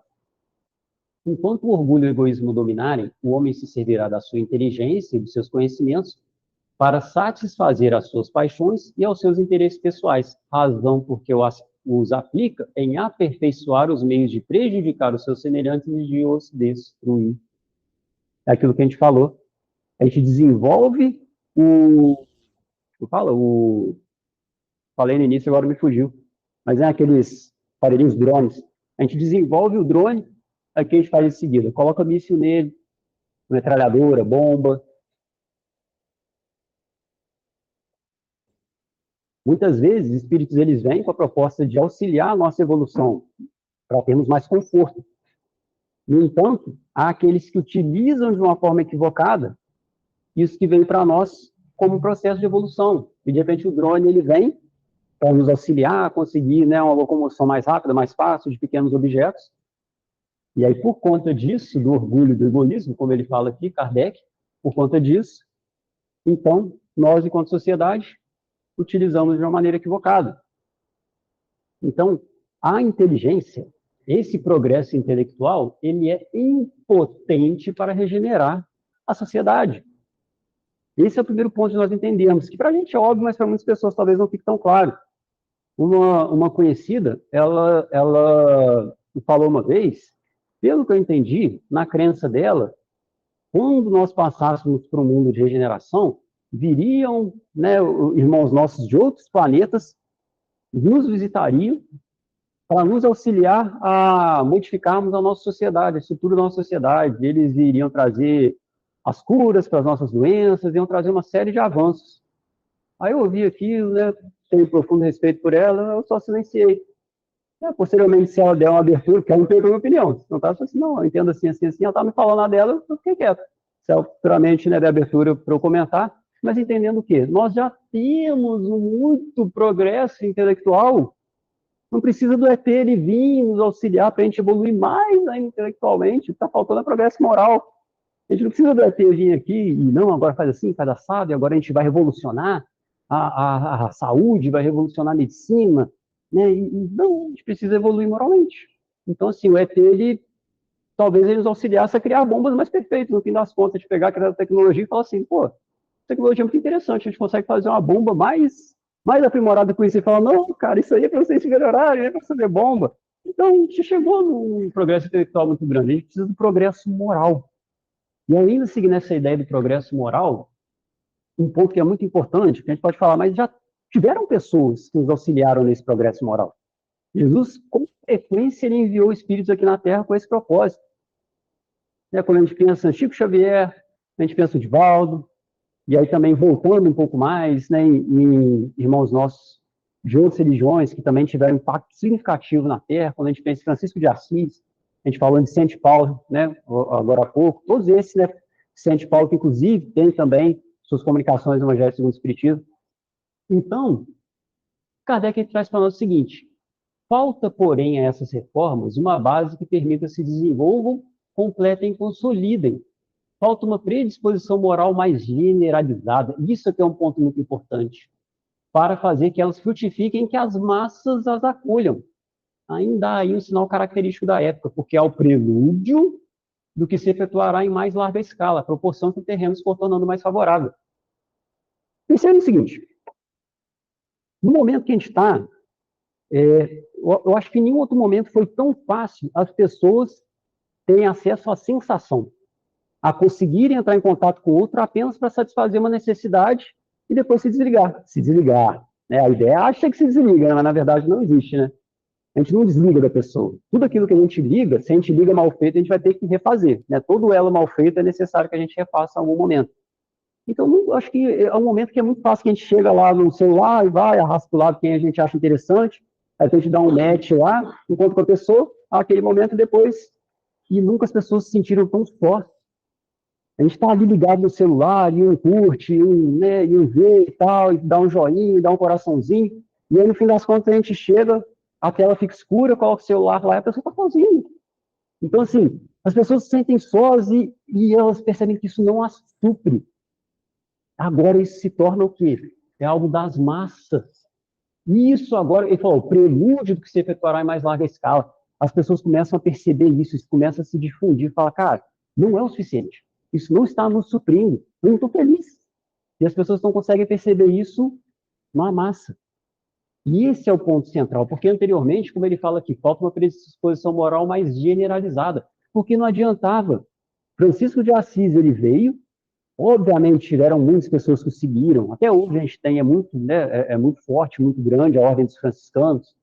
Enquanto o orgulho e o egoísmo dominarem, o homem se servirá da sua inteligência e dos seus conhecimentos para satisfazer as suas paixões e aos seus interesses pessoais, razão porque os aplica em aperfeiçoar os meios de prejudicar os seus semelhantes e de os destruir. É aquilo que a gente falou. A gente desenvolve falei no início, agora me fugiu, mas é aqueles aparelhinhos drones. A gente desenvolve o drone, aqui a gente faz em seguida, coloca míssil nele, metralhadora, bomba. Muitas vezes, espíritos eles vêm com a proposta de auxiliar a nossa evolução, para termos mais conforto. No entanto, há aqueles que utilizam de uma forma equivocada isso que vem para nós como um processo de evolução. E, de repente, o drone ele vem para nos auxiliar a conseguir, né, uma locomoção mais rápida, mais fácil de pequenos objetos. E aí, por conta disso, do orgulho e do egoísmo, como ele fala aqui, Kardec, por conta disso, então, nós, enquanto sociedade, utilizamos de uma maneira equivocada. Então, a inteligência, esse progresso intelectual, ele é impotente para regenerar a sociedade. Esse é o primeiro ponto que nós entendemos, que para a gente é óbvio, mas para muitas pessoas talvez não fique tão claro. Uma conhecida, ela falou uma vez, pelo que eu entendi, na crença dela, quando nós passássemos para um mundo de regeneração, viriam, né, irmãos nossos de outros planetas, nos visitariam para nos auxiliar a modificarmos a nossa sociedade, a estrutura da nossa sociedade. Eles iriam trazer as curas para as nossas doenças, iam trazer uma série de avanços. Aí eu ouvi aquilo, né, tenho profundo respeito por ela, eu só silenciei. Posteriormente, se ela der uma abertura, porque ela não perguntou a minha opinião. Não estava assim, não, eu entendo assim, assim, assim, ela estava me falando nada dela, eu fiquei quieto. Se ela futuramente, né, der abertura para eu comentar, mas entendendo o quê? Nós já temos muito progresso intelectual, não precisa do ET ele vir nos auxiliar para a gente evoluir mais ainda intelectualmente, está faltando é progresso moral. A gente não precisa do ET vir aqui e não, agora faz assim, faz assado, e agora a gente vai revolucionar a saúde, vai revolucionar a medicina, né? E não, a gente precisa evoluir moralmente. Então, assim, o ET, ele talvez ele nos auxiliasse a criar bombas mais perfeitas, no fim das contas, de pegar aquela tecnologia e falar assim, pô, tecnologia é muito interessante, a gente consegue fazer uma bomba mais aprimorada com isso, e falar, não, cara, isso aí é para vocês se melhorarem, é para fazer bomba. Então, a gente chegou num progresso intelectual muito grande, a gente precisa do progresso moral. E ainda seguindo essa ideia do progresso moral, um ponto que é muito importante, que a gente pode falar, mas já tiveram pessoas que nos auxiliaram nesse progresso moral. Jesus, com frequência, ele enviou espíritos aqui na Terra com esse propósito. Quando a gente pensa em Chico Xavier, a gente pensa em Divaldo, e aí também voltando um pouco mais, né, em irmãos nossos de outras religiões que também tiveram impacto significativo na Terra, quando a gente pensa em Francisco de Assis, a gente falando de Sante Paulo, né, agora há pouco, todos esses, né, Sante Paulo, que inclusive tem também suas comunicações no Evangelho segundo o Espiritismo. Então, Kardec traz para nós o seguinte: falta, porém, a essas reformas uma base que permita se desenvolvam, completem e consolidem. Falta uma predisposição moral mais generalizada. Isso aqui é um ponto muito importante, para fazer que elas frutifiquem, que as massas as acolham. Ainda há aí um sinal característico da época, porque é o prelúdio do que se efetuará em mais larga escala, a proporção que o terreno se for tornando mais favorável. Pensando no seguinte: no momento que a gente está, eu acho que em nenhum outro momento foi tão fácil as pessoas terem acesso à sensação, a conseguirem entrar em contato com o outro apenas para satisfazer uma necessidade e depois se desligar. Se desligar. Né? A ideia acha que se desliga, mas na verdade não existe, né? A gente não desliga da pessoa. Tudo aquilo que a gente liga, se a gente liga mal feito, a gente vai ter que refazer. Né? Todo elo mal feito é necessário que a gente refaça em algum momento. Então, eu acho que é um momento que é muito fácil que a gente chega lá no celular e vai, arrasta para o lado quem a gente acha interessante, aí a gente dá um match lá, encontra com a pessoa, aquele momento depois, e nunca as pessoas se sentiram tão fortes. A gente está ali ligado no celular, e um curte, né, e um vê e tal, e dá um joinha, dá um coraçãozinho, e aí no fim das contas a gente chega, a tela fica escura, coloca o celular lá e a pessoa está sozinha. Então, assim, as pessoas se sentem sós e elas percebem que isso não as supre. Agora isso se torna o quê? É algo das massas. E isso agora, ele falou, o prelúdio do que se efetuará em mais larga escala. As pessoas começam a perceber isso começa a se difundir, fala, cara, não é o suficiente. Isso não está nos suprindo. Eu não estou feliz. E as pessoas não conseguem perceber isso na massa. E esse é o ponto central, porque anteriormente, como ele fala aqui, falta uma predisposição moral mais generalizada, porque não adiantava. Francisco de Assis, ele veio, obviamente tiveram muitas pessoas que o seguiram, até hoje a gente tem, é muito forte, muito grande a Ordem dos Franciscanos,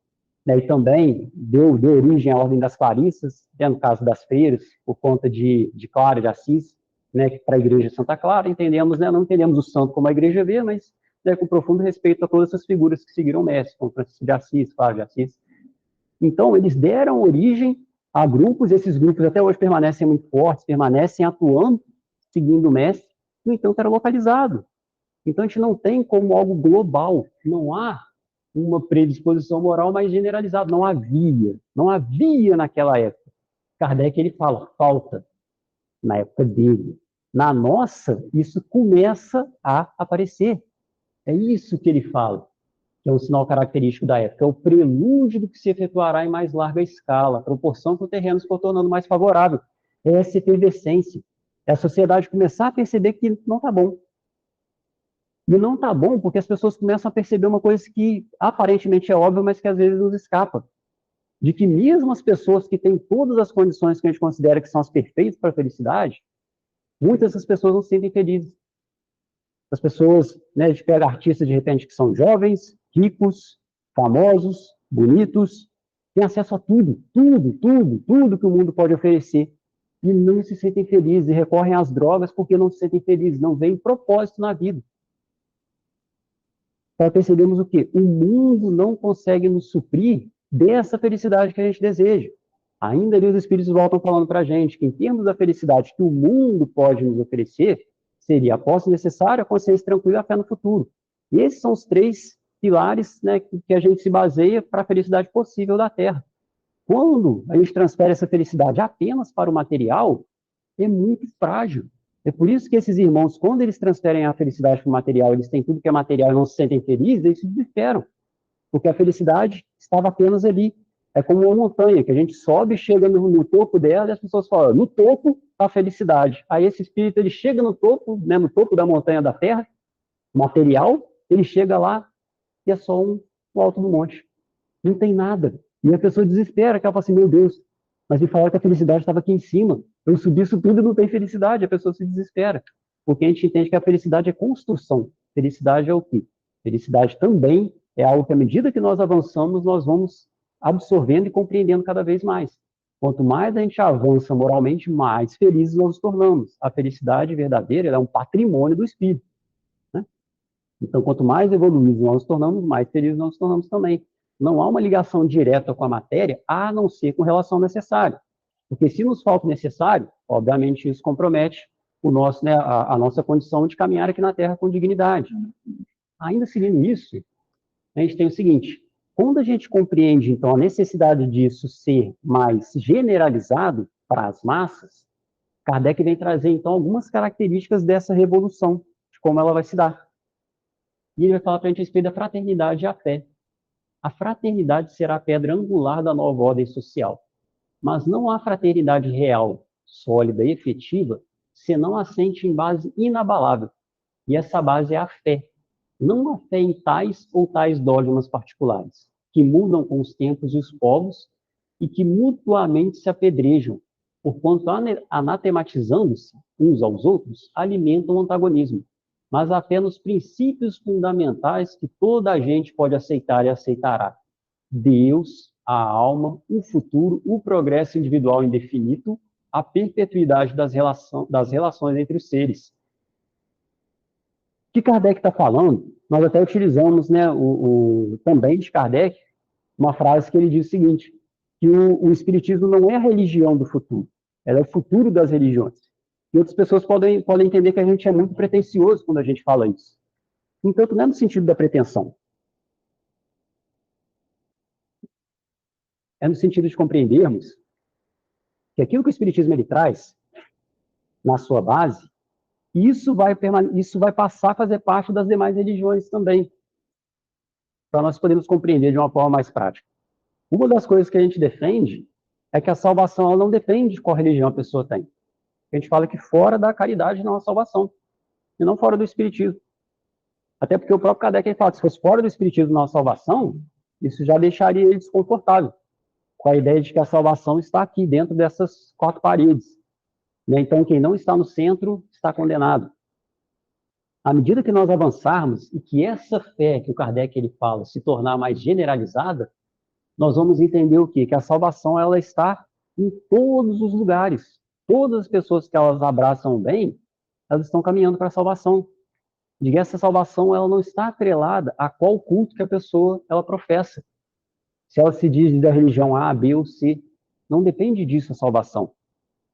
né, e também deu origem à Ordem das Clarissas, né, no caso das freiras, por conta de Clara de Assis, né, para a Igreja de Santa Clara, entendemos, né, não entendemos o santo como a Igreja vê, mas né, com profundo respeito a todas essas figuras que seguiram o mestre, como Francisco de Assis, Clara de Assis. Então, eles deram origem a grupos, esses grupos até hoje permanecem muito fortes, permanecem atuando, seguindo o mestre, no entanto era localizado. Então, a gente não tem como algo global, não há uma predisposição moral mais generalizada, não havia naquela época. Kardec, ele fala, falta, na época dele. Na nossa, isso começa a aparecer. É isso que ele fala, que é um sinal característico da época, é o prelúdio do que se efetuará em mais larga escala, a proporção que o terreno se for tornando mais favorável. É essa efervescência. É a sociedade começar a perceber que não está bom. E não está bom porque as pessoas começam a perceber uma coisa que aparentemente é óbvia, mas que às vezes nos escapa. De que mesmo as pessoas que têm todas as condições que a gente considera que são as perfeitas para a felicidade, muitas dessas pessoas não se sentem felizes. As pessoas, né, a gente pega artistas de repente que são jovens, ricos, famosos, bonitos, têm acesso a tudo que o mundo pode oferecer, e não se sentem felizes, e recorrem às drogas porque não se sentem felizes, não veem propósito na vida. Para percebermos o quê? O mundo não consegue nos suprir dessa felicidade que a gente deseja. Ainda ali os Espíritos voltam falando para a gente que, em termos da felicidade que o mundo pode nos oferecer, seria a posse necessária, a consciência tranquila e a fé no futuro. E esses são os três pilares, né, que a gente se baseia para a felicidade possível da Terra. Quando a gente transfere essa felicidade apenas para o material, é muito frágil. É por isso que esses irmãos, quando eles transferem a felicidade para o material, eles têm tudo que é material e não se sentem felizes, eles se desesperam, porque a felicidade estava apenas ali. É como uma montanha, que a gente sobe, chega no topo dela, e as pessoas falam, no topo está a felicidade. Aí esse espírito, ele chega no topo, né, no topo da montanha da Terra, material, ele chega lá e é só um alto do monte. Não tem nada. E a pessoa desespera, que ela fala assim, meu Deus, mas me falaram que a felicidade estava aqui em cima. Eu subi isso tudo e não tem felicidade. A pessoa se desespera. Porque a gente entende que a felicidade é construção. Felicidade é o quê? Felicidade também é algo que, à medida que nós avançamos, nós vamos absorvendo e compreendendo cada vez mais. Quanto mais a gente avança moralmente, mais felizes nós nos tornamos. A felicidade verdadeira é um patrimônio do espírito. Né? Então, quanto mais evoluídos nós nos tornamos, mais felizes nós nos tornamos também. Não há uma ligação direta com a matéria, a não ser com relação necessária. Porque se nos falta o necessário, obviamente isso compromete o nosso, né, a nossa condição de caminhar aqui na Terra com dignidade. Ainda seguindo isso, a gente tem o seguinte, quando a gente compreende, então, a necessidade disso ser mais generalizado para as massas, Kardec vem trazer, então, algumas características dessa revolução, de como ela vai se dar. E ele vai falar para a gente a respeito da fraternidade e a fé. A fraternidade será a pedra angular da nova ordem social. Mas não há fraternidade real, sólida e efetiva, senão assente em base inabalável. E essa base é a fé. Não a fé em tais ou tais dogmas particulares, que mudam com os tempos e os povos e que mutuamente se apedrejam, porquanto anatematizando-se uns aos outros, alimentam o antagonismo. Mas a fé nos princípios fundamentais que toda a gente pode aceitar e aceitará. Deus, a alma, o futuro, o progresso individual indefinido, a perpetuidade das relações entre os seres. O que Kardec está falando, nós até utilizamos, né, também de Kardec, uma frase que ele diz o seguinte, que o Espiritismo não é a religião do futuro, ela é o futuro das religiões. E outras pessoas podem entender que a gente é muito pretensioso quando a gente fala isso. Entanto, não é no sentido da pretensão. É no sentido de compreendermos que aquilo que o Espiritismo ele traz, na sua base, isso vai passar a fazer parte das demais religiões também, para nós podermos compreender de uma forma mais prática. Uma das coisas que a gente defende é que a salvação ela não depende de qual religião a pessoa tem. A gente fala que fora da caridade não há salvação, e não fora do Espiritismo. Até porque o próprio Kardec ele fala que se fosse fora do Espiritismo não há salvação, isso já deixaria ele desconfortável, com a ideia de que a salvação está aqui, dentro dessas quatro paredes. Então, quem não está no centro está condenado. À medida que nós avançarmos e que essa fé que o Kardec ele fala se tornar mais generalizada, nós vamos entender o quê? Que a salvação ela está em todos os lugares. Todas as pessoas que elas abraçam bem, elas estão caminhando para a salvação. De que essa salvação ela não está atrelada a qual culto que a pessoa ela professa. Se ela se diz da religião A, B ou C, não depende disso a salvação.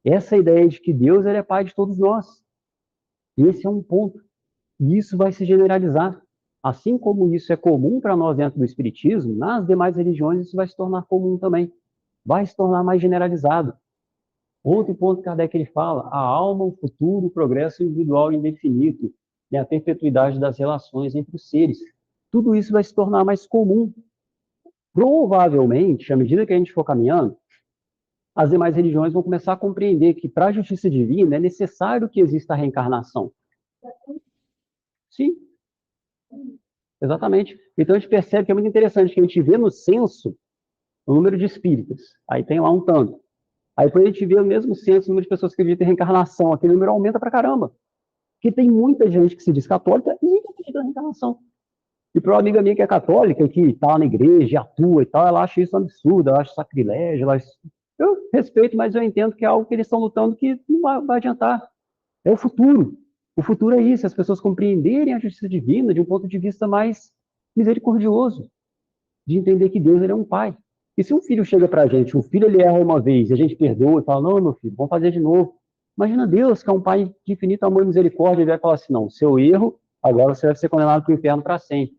Essa ideia de que Deus ele é Pai de todos nós. Esse é um ponto. E isso vai se generalizar. Assim como isso é comum para nós dentro do Espiritismo, nas demais religiões isso vai se tornar comum também. Vai se tornar mais generalizado. Outro ponto que Kardec ele fala, a alma, o futuro, o progresso individual indefinido, né, a perpetuidade das relações entre os seres. Tudo isso vai se tornar mais comum. Provavelmente, à medida que a gente for caminhando, as demais religiões vão começar a compreender que para a justiça divina é necessário que exista a reencarnação. Sim, exatamente. Então a gente percebe que é muito interessante que a gente vê no censo o número de espíritas. Aí tem lá um tanto. Aí depois a gente vê o mesmo censo, o número de pessoas que acreditam em reencarnação. Aquele número aumenta pra caramba. Porque tem muita gente que se diz católica e ninguém acredita na reencarnação. E para uma amiga minha que é católica, que está lá na igreja, atua e tal, ela acha isso um absurdo, ela acha sacrilégio. Eu respeito, mas eu entendo que é algo que eles estão lutando que não vai adiantar. É o futuro. O futuro é isso, as pessoas compreenderem a justiça divina de um ponto de vista mais misericordioso, de entender que Deus ele é um pai. E se um filho chega para a gente, um filho ele erra uma vez, e a gente perdoa e fala, não, meu filho, vamos fazer de novo. Imagina Deus, que é um pai de infinito amor e misericórdia, ele vai falar assim, não, seu erro, agora você vai ser condenado para o inferno para sempre.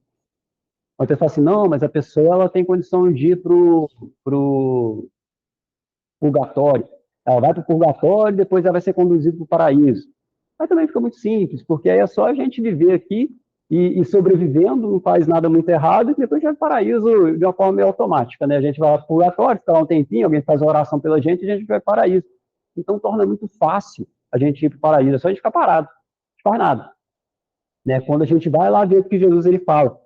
Aí você fala assim, não, mas a pessoa ela tem condição de ir para o purgatório. Ela vai para o purgatório, depois ela vai ser conduzida para o paraíso. Aí também fica muito simples, porque aí é só a gente viver aqui e sobrevivendo, não faz nada muito errado, e depois vai para o paraíso de uma forma meio automática, né? A gente vai lá para o purgatório, fica lá um tempinho, alguém faz uma oração pela gente e a gente vai para o paraíso. Então torna muito fácil a gente ir para o paraíso, é só a gente ficar parado, não faz nada. Né? Quando a gente vai lá ver o que Jesus ele fala.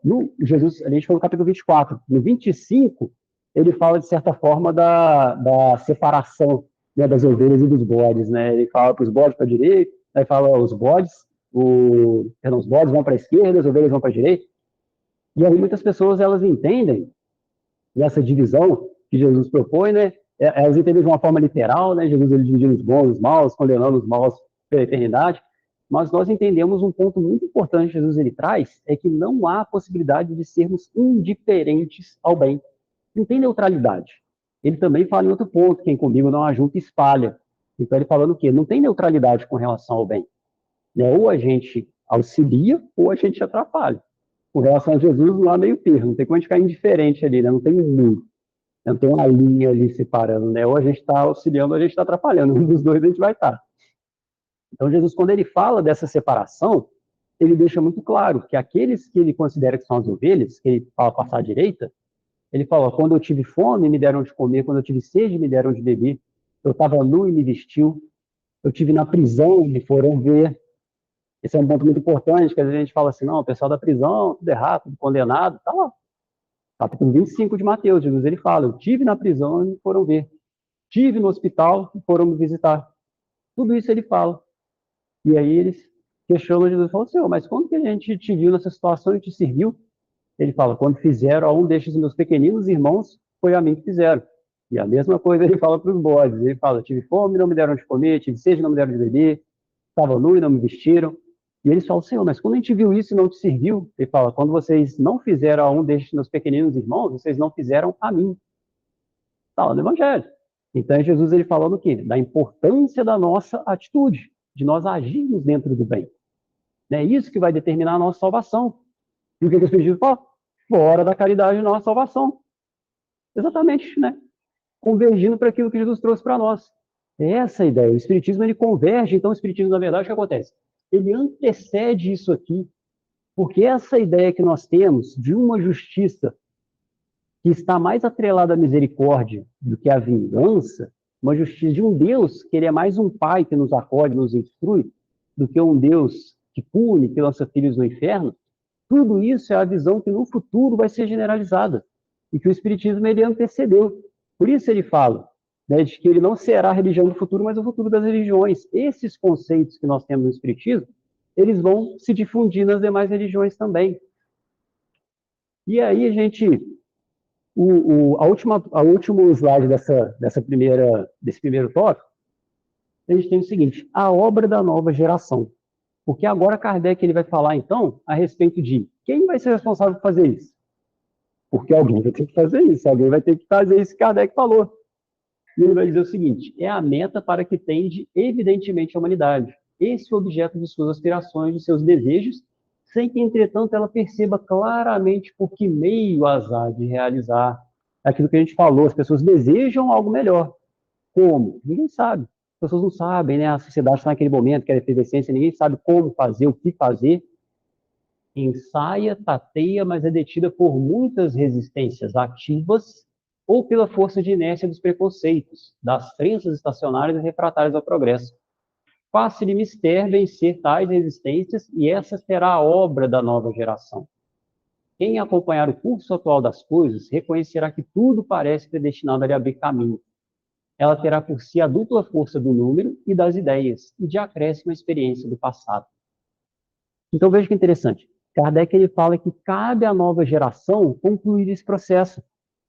A gente foi no capítulo 24. No 25, ele fala, de certa forma, da separação, né, das ovelhas e dos bodes. Né? Ele fala para os bodes para a direita, aí fala os bodes, os bodes vão para a esquerda, as ovelhas vão para a direita. E aí muitas pessoas elas entendem essa divisão que Jesus propõe, né? Elas entendem de uma forma literal, né? Jesus ele dividindo os bons, os maus, condenando os maus pela eternidade. Mas nós entendemos um ponto muito importante que Jesus ele traz, é que não há possibilidade de sermos indiferentes ao bem. Não tem neutralidade. Ele também fala em outro ponto, quem comigo não ajunta espalha. Então ele falando o quê? Não tem neutralidade com relação ao bem. Né? Ou a gente auxilia, ou a gente atrapalha. Com relação a Jesus, não há meio termo, não tem como a gente ficar indiferente ali, né? Não tem um muro, não tem uma linha ali separando, né? Ou a gente está auxiliando, ou a gente está atrapalhando, um dos dois a gente vai estar. Então, Jesus, quando ele fala dessa separação, ele deixa muito claro que aqueles que ele considera que são as ovelhas, que ele fala passar à direita, ele fala, quando eu tive fome, me deram de comer, quando eu tive sede, me deram de beber, eu estava nu e me vestiu, eu tive na prisão, me foram ver. Esse é um ponto muito importante, que às vezes a gente fala assim, não, o pessoal da prisão, tudo errado, tudo condenado, tá lá. Capítulo 25 de Mateus, Jesus ele fala, eu tive na prisão e me foram ver. Tive no hospital e foram me visitar. Tudo isso ele fala. E aí eles questionam Jesus e falam, Senhor, mas quando que a gente te viu nessa situação e te serviu? Ele fala, quando fizeram a um destes meus pequeninos irmãos, foi a mim que fizeram. E a mesma coisa ele fala para os bodes. Ele fala, tive fome, não me deram de comer, tive sede, não me deram de beber, estava nu e não me vestiram. E eles falam, Senhor, mas quando a gente viu isso e não te serviu, ele fala, quando vocês não fizeram a um destes meus pequeninos irmãos, vocês não fizeram a mim. Está lá no Evangelho. Então, Jesus ele falando o quê? Da importância da nossa atitude, de nós agirmos dentro do bem. É isso que vai determinar a nossa salvação. E o que o Espiritismo fala? Fora da caridade, nossa salvação. Exatamente, né? Convergindo para aquilo que Jesus trouxe para nós. É essa a ideia. O Espiritismo ele converge, então o Espiritismo, na verdade, o que acontece? Ele antecede isso aqui, porque essa ideia que nós temos de uma justiça que está mais atrelada à misericórdia do que à vingança, uma justiça de um Deus que ele é mais um pai que nos acode, nos instrui, do que um Deus que pune, que lança filhos no inferno, tudo isso é a visão que no futuro vai ser generalizada e que o Espiritismo ele antecedeu. Por isso ele fala, né, de que ele não será a religião do futuro, mas o futuro das religiões. Esses conceitos que nós temos no Espiritismo, eles vão se difundir nas demais religiões também. E aí a gente a último slide desse primeiro tópico, a gente tem o seguinte, a obra da nova geração. Porque agora Kardec ele vai falar, então, a respeito de quem vai ser responsável por fazer isso. Porque alguém vai ter que fazer isso, alguém vai ter que fazer isso que Kardec falou. E ele vai dizer o seguinte, é a meta para que tende, evidentemente, a humanidade. Esse é o objeto de suas aspirações, de seus desejos, sem que, entretanto, ela perceba claramente por que meio as há de realizar. Aquilo que a gente falou, as pessoas desejam algo melhor. Como? Ninguém sabe. As pessoas não sabem, né? A sociedade está naquele momento, que é a efervescência, ninguém sabe como fazer, o que fazer. Ensaia, tateia, mas é detida por muitas resistências ativas ou pela força de inércia dos preconceitos, das crenças estacionárias e refratárias ao progresso. Faz-se-lhe mister vencer tais resistências e essa será a obra da nova geração. Quem acompanhar o curso atual das coisas reconhecerá que tudo parece predestinado a lhe abrir caminho. Ela terá por si a dupla força do número e das ideias, e de acréscimo a experiência do passado. Então veja que interessante. Kardec ele fala que cabe à nova geração concluir esse processo.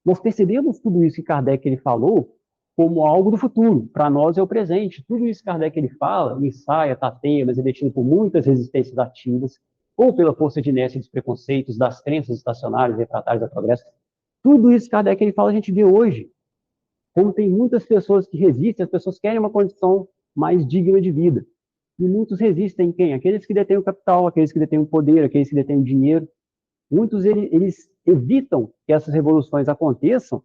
Nós percebemos tudo isso que Kardec ele falou como algo do futuro. Para nós é o presente. Tudo isso que Kardec ele fala, ensaia, tateia, mas é detido por muitas resistências ativas, ou pela força de inércia dos preconceitos, das crenças estacionárias, refratárias ao progresso. Tudo isso que Kardec ele fala, a gente vê hoje. Como tem muitas pessoas que resistem, as pessoas querem uma condição mais digna de vida. E muitos resistem quem? Aqueles que detêm o capital, aqueles que detêm o poder, aqueles que detêm o dinheiro. Muitos eles evitam que essas revoluções aconteçam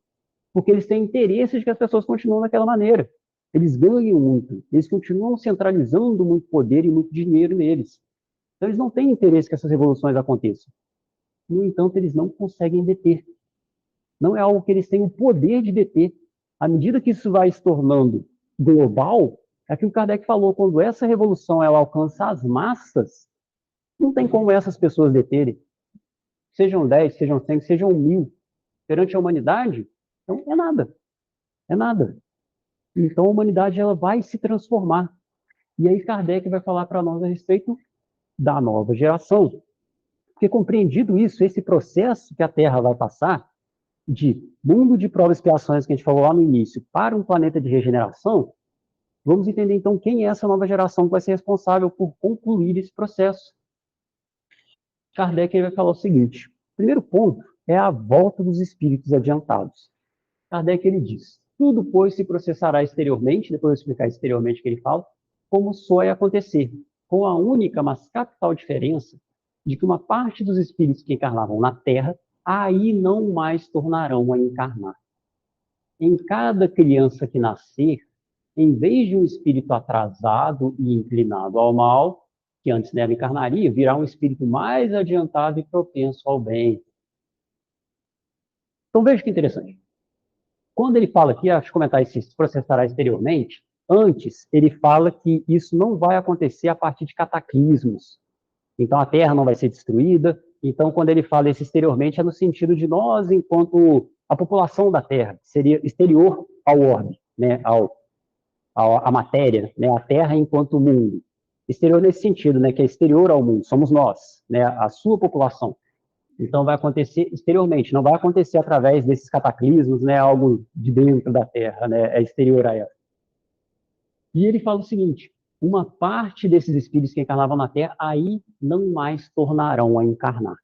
porque eles têm interesse de que as pessoas continuem daquela maneira. Eles ganham muito, eles continuam centralizando muito poder e muito dinheiro neles. Então, eles não têm interesse que essas revoluções aconteçam. No entanto, eles não conseguem deter. Não é algo que eles têm o poder de deter. À medida que isso vai se tornando global, é aquilo que o Kardec falou, quando essa revolução ela alcança as massas, não tem como essas pessoas deterem. Sejam 10, sejam 100, sejam 1000. Perante a humanidade, então é nada. É nada. Então a humanidade ela vai se transformar. E aí Kardec vai falar para nós a respeito da nova geração. Porque compreendido isso, esse processo que a Terra vai passar, de mundo de provas e expiações que a gente falou lá no início, para um planeta de regeneração, vamos entender então quem é essa nova geração que vai ser responsável por concluir esse processo. Kardec vai falar o seguinte: o primeiro ponto é a volta dos espíritos adiantados. Kardec ele diz: tudo, pois, se processará exteriormente, depois eu explicar exteriormente o que ele fala, como só é acontecer, com a única, mas capital diferença de que uma parte dos espíritos que encarnavam na Terra, aí não mais tornarão a encarnar. Em cada criança que nascer, em vez de um espírito atrasado e inclinado ao mal, que antes dela encarnaria, virá um espírito mais adiantado e propenso ao bem. Então veja que interessante. Quando ele fala aqui, acho que comentar isso se processará exteriormente, antes ele fala que isso não vai acontecer a partir de cataclismos. Então a Terra não vai ser destruída. Então quando ele fala esse exteriormente é no sentido de nós enquanto a população da Terra, que seria exterior ao orbe, né, à matéria, né, a Terra enquanto mundo. Exterior nesse sentido, né, que é exterior ao mundo, somos nós, né, a sua população. Então vai acontecer exteriormente, não vai acontecer através desses cataclismos, né, algo de dentro da Terra, né, é exterior a ela. E ele fala o seguinte: uma parte desses espíritos que encarnavam na Terra aí não mais tornarão a encarnar.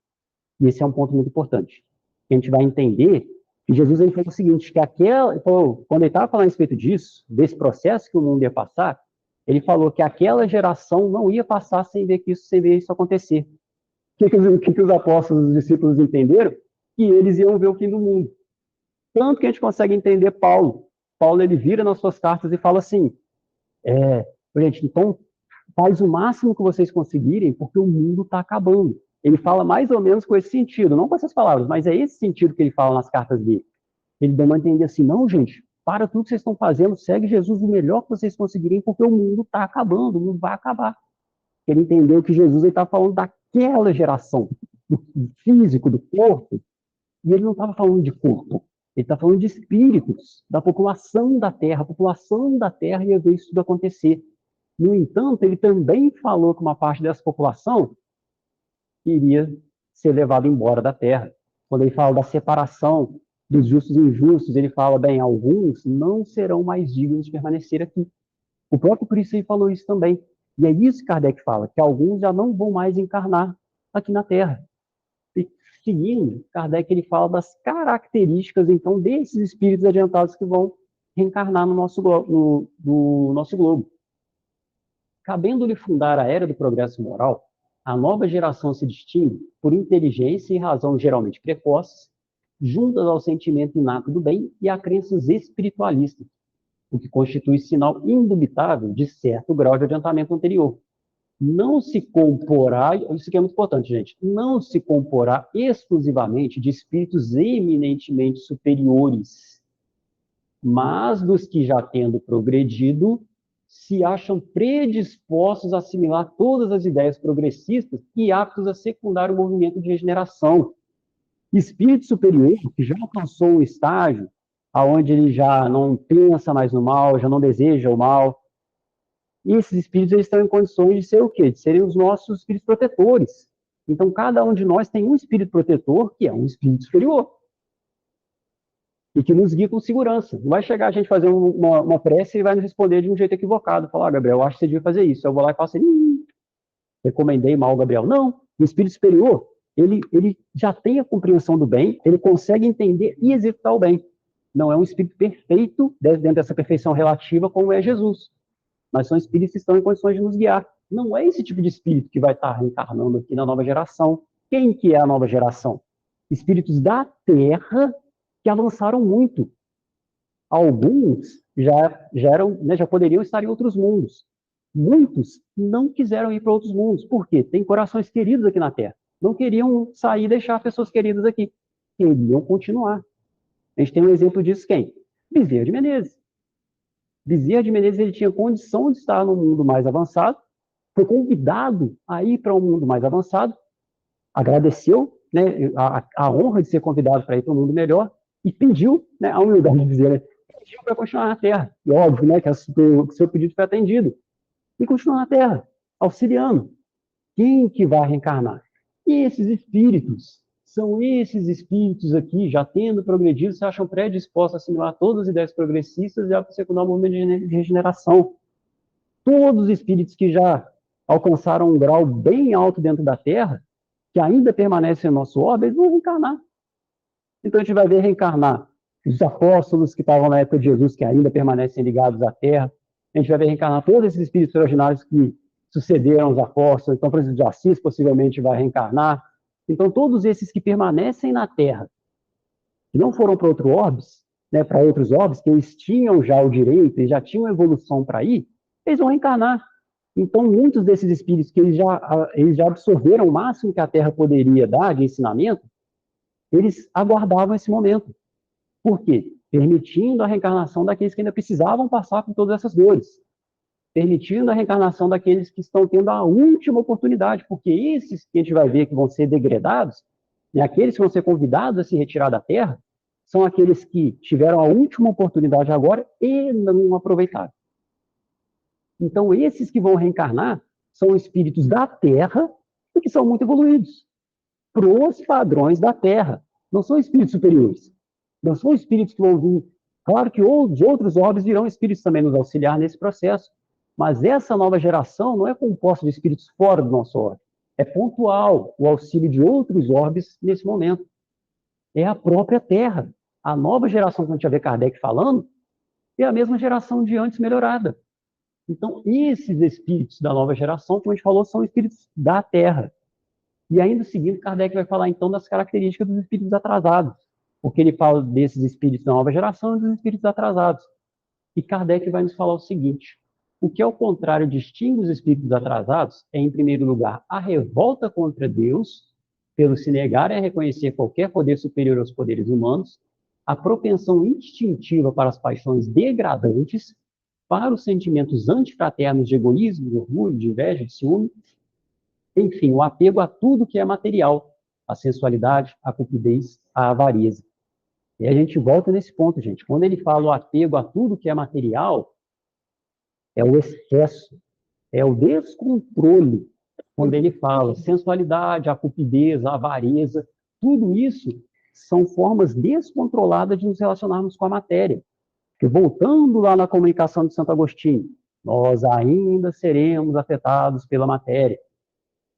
E esse é um ponto muito importante. A gente vai entender que Jesus ele falou o seguinte, que quando ele estava falando a respeito disso, desse processo que o mundo ia passar, ele falou que aquela geração não ia passar sem ver isso acontecer. O que os apóstolos, os discípulos entenderam? Que eles iam ver o fim do mundo. Tanto que a gente consegue entender Paulo. Paulo, ele vira nas suas cartas e fala assim, gente, então faz o máximo que vocês conseguirem, porque o mundo está acabando. Ele fala mais ou menos com esse sentido, não com essas palavras, mas é esse sentido que ele fala nas cartas dele. Ele dá uma entender assim, não, gente, para tudo que vocês estão fazendo, segue Jesus o melhor que vocês conseguirem, porque o mundo está acabando, o mundo vai acabar. Ele entendeu que Jesus está falando daquela geração, do físico, do corpo, e ele não estava falando de corpo, ele está falando de espíritos, da população da Terra. A população da Terra ia ver isso tudo acontecer. No entanto, ele também falou que uma parte dessa população iria ser levada embora da Terra. Quando ele fala da separação dos justos e injustos, ele fala, bem, alguns não serão mais dignos de permanecer aqui. O próprio Cristo falou isso também. E é isso que Kardec fala, que alguns já não vão mais encarnar aqui na Terra. E seguindo, Kardec ele fala das características, então, desses espíritos adiantados que vão reencarnar no nosso globo. Cabendo-lhe fundar a era do progresso moral, a nova geração se distingue por inteligência e razão geralmente precoces, juntas ao sentimento inato do bem e a crenças espiritualistas, o que constitui sinal indubitável de certo grau de adiantamento anterior. Não se comporá, isso aqui é muito importante, gente, não se comporá exclusivamente de espíritos eminentemente superiores, mas dos que já tendo progredido, se acham predispostos a assimilar todas as ideias progressistas e aptos a secundar o movimento de regeneração. Espírito superior, que já alcançou um estágio onde ele já não pensa mais no mal, já não deseja o mal, e esses espíritos eles estão em condições de ser o quê? De serem os nossos espíritos protetores. Então, cada um de nós tem um espírito protetor, que é um espírito superior, e que nos guia com segurança. Não vai chegar a gente fazer uma prece e vai nos responder de um jeito equivocado. Falar, Gabriel, eu acho que você devia fazer isso. Eu vou lá e falo assim, recomendei mal, Gabriel. Não, o espírito superior, ele já tem a compreensão do bem, ele consegue entender e executar o bem. Não é um espírito perfeito, dentro dessa perfeição relativa, como é Jesus. Mas são espíritos que estão em condições de nos guiar. Não é esse tipo de espírito que vai estar reencarnando aqui na nova geração. Quem que é a nova geração? Espíritos da Terra que avançaram muito. Alguns já poderiam estar em outros mundos. Muitos não quiseram ir para outros mundos. Por quê? Tem corações queridos aqui na Terra. Não queriam sair e deixar pessoas queridas aqui. Queriam continuar. A gente tem um exemplo disso quem? Bezerra de Menezes. Bezerra de Menezes ele tinha condição de estar no mundo mais avançado, foi convidado a ir para um mundo mais avançado, agradeceu, né, a honra de ser convidado para ir para um mundo melhor e pediu, né, a humildade de dizer, né, pediu para continuar na Terra. E óbvio, né, que o seu pedido foi atendido. E continuar na Terra, auxiliando. Quem que vai reencarnar? E esses espíritos, são esses espíritos aqui, já tendo progredido, se acham predispostos a assimilar todas as ideias progressistas e a secundar o movimento de regeneração. Todos os espíritos que já alcançaram um grau bem alto dentro da Terra, que ainda permanecem no nosso orbe, eles vão reencarnar. Então a gente vai ver reencarnar os apóstolos que estavam na época de Jesus, que ainda permanecem ligados à Terra. A gente vai ver reencarnar todos esses espíritos extraordinários que sucederam os apóstolos. Então, por exemplo, de Assis possivelmente vai reencarnar. Então, todos esses que permanecem na Terra, que não foram para outro orbes, né, para outros orbes, que eles tinham já o direito, eles já tinham evolução para ir, eles vão reencarnar. Então, muitos desses espíritos que eles já absorveram o máximo que a Terra poderia dar de ensinamento, eles aguardavam esse momento. Por quê? Permitindo a reencarnação daqueles que ainda precisavam passar por todas essas dores. Permitindo a reencarnação daqueles que estão tendo a última oportunidade, porque esses que a gente vai ver que vão ser degradados, né, aqueles que vão ser convidados a se retirar da Terra, são aqueles que tiveram a última oportunidade agora e não aproveitaram. Então, esses que vão reencarnar são espíritos da Terra e que são muito evoluídos, pros padrões da Terra. Não são espíritos superiores. Não são espíritos que vão vir. Claro que de outros orbes virão espíritos também nos auxiliar nesse processo. Mas essa nova geração não é composta de espíritos fora do nosso orbe. É pontual o auxílio de outros orbes nesse momento. É a própria Terra. A nova geração que a gente já vê Kardec falando é a mesma geração de antes melhorada. Então, esses espíritos da nova geração, como a gente falou, são espíritos da Terra. E ainda seguindo, Kardec vai falar então das características dos espíritos atrasados, porque ele fala desses espíritos da nova geração e dos espíritos atrasados. E Kardec vai nos falar o seguinte: o que, ao contrário, distingue os espíritos atrasados é, em primeiro lugar, a revolta contra Deus, pelo se negarem a reconhecer qualquer poder superior aos poderes humanos, a propensão instintiva para as paixões degradantes, para os sentimentos antifraternos de egoísmo, de orgulho, de inveja, de ciúme, enfim, o apego a tudo que é material, a sensualidade, a cupidez, a avareza. E a gente volta nesse ponto, gente. Quando ele fala o apego a tudo que é material, é o excesso, é o descontrole. Quando ele fala sensualidade, a cupidez, a avareza, tudo isso são formas descontroladas de nos relacionarmos com a matéria. Porque voltando lá na comunicação de Santo Agostinho, nós ainda seremos afetados pela matéria.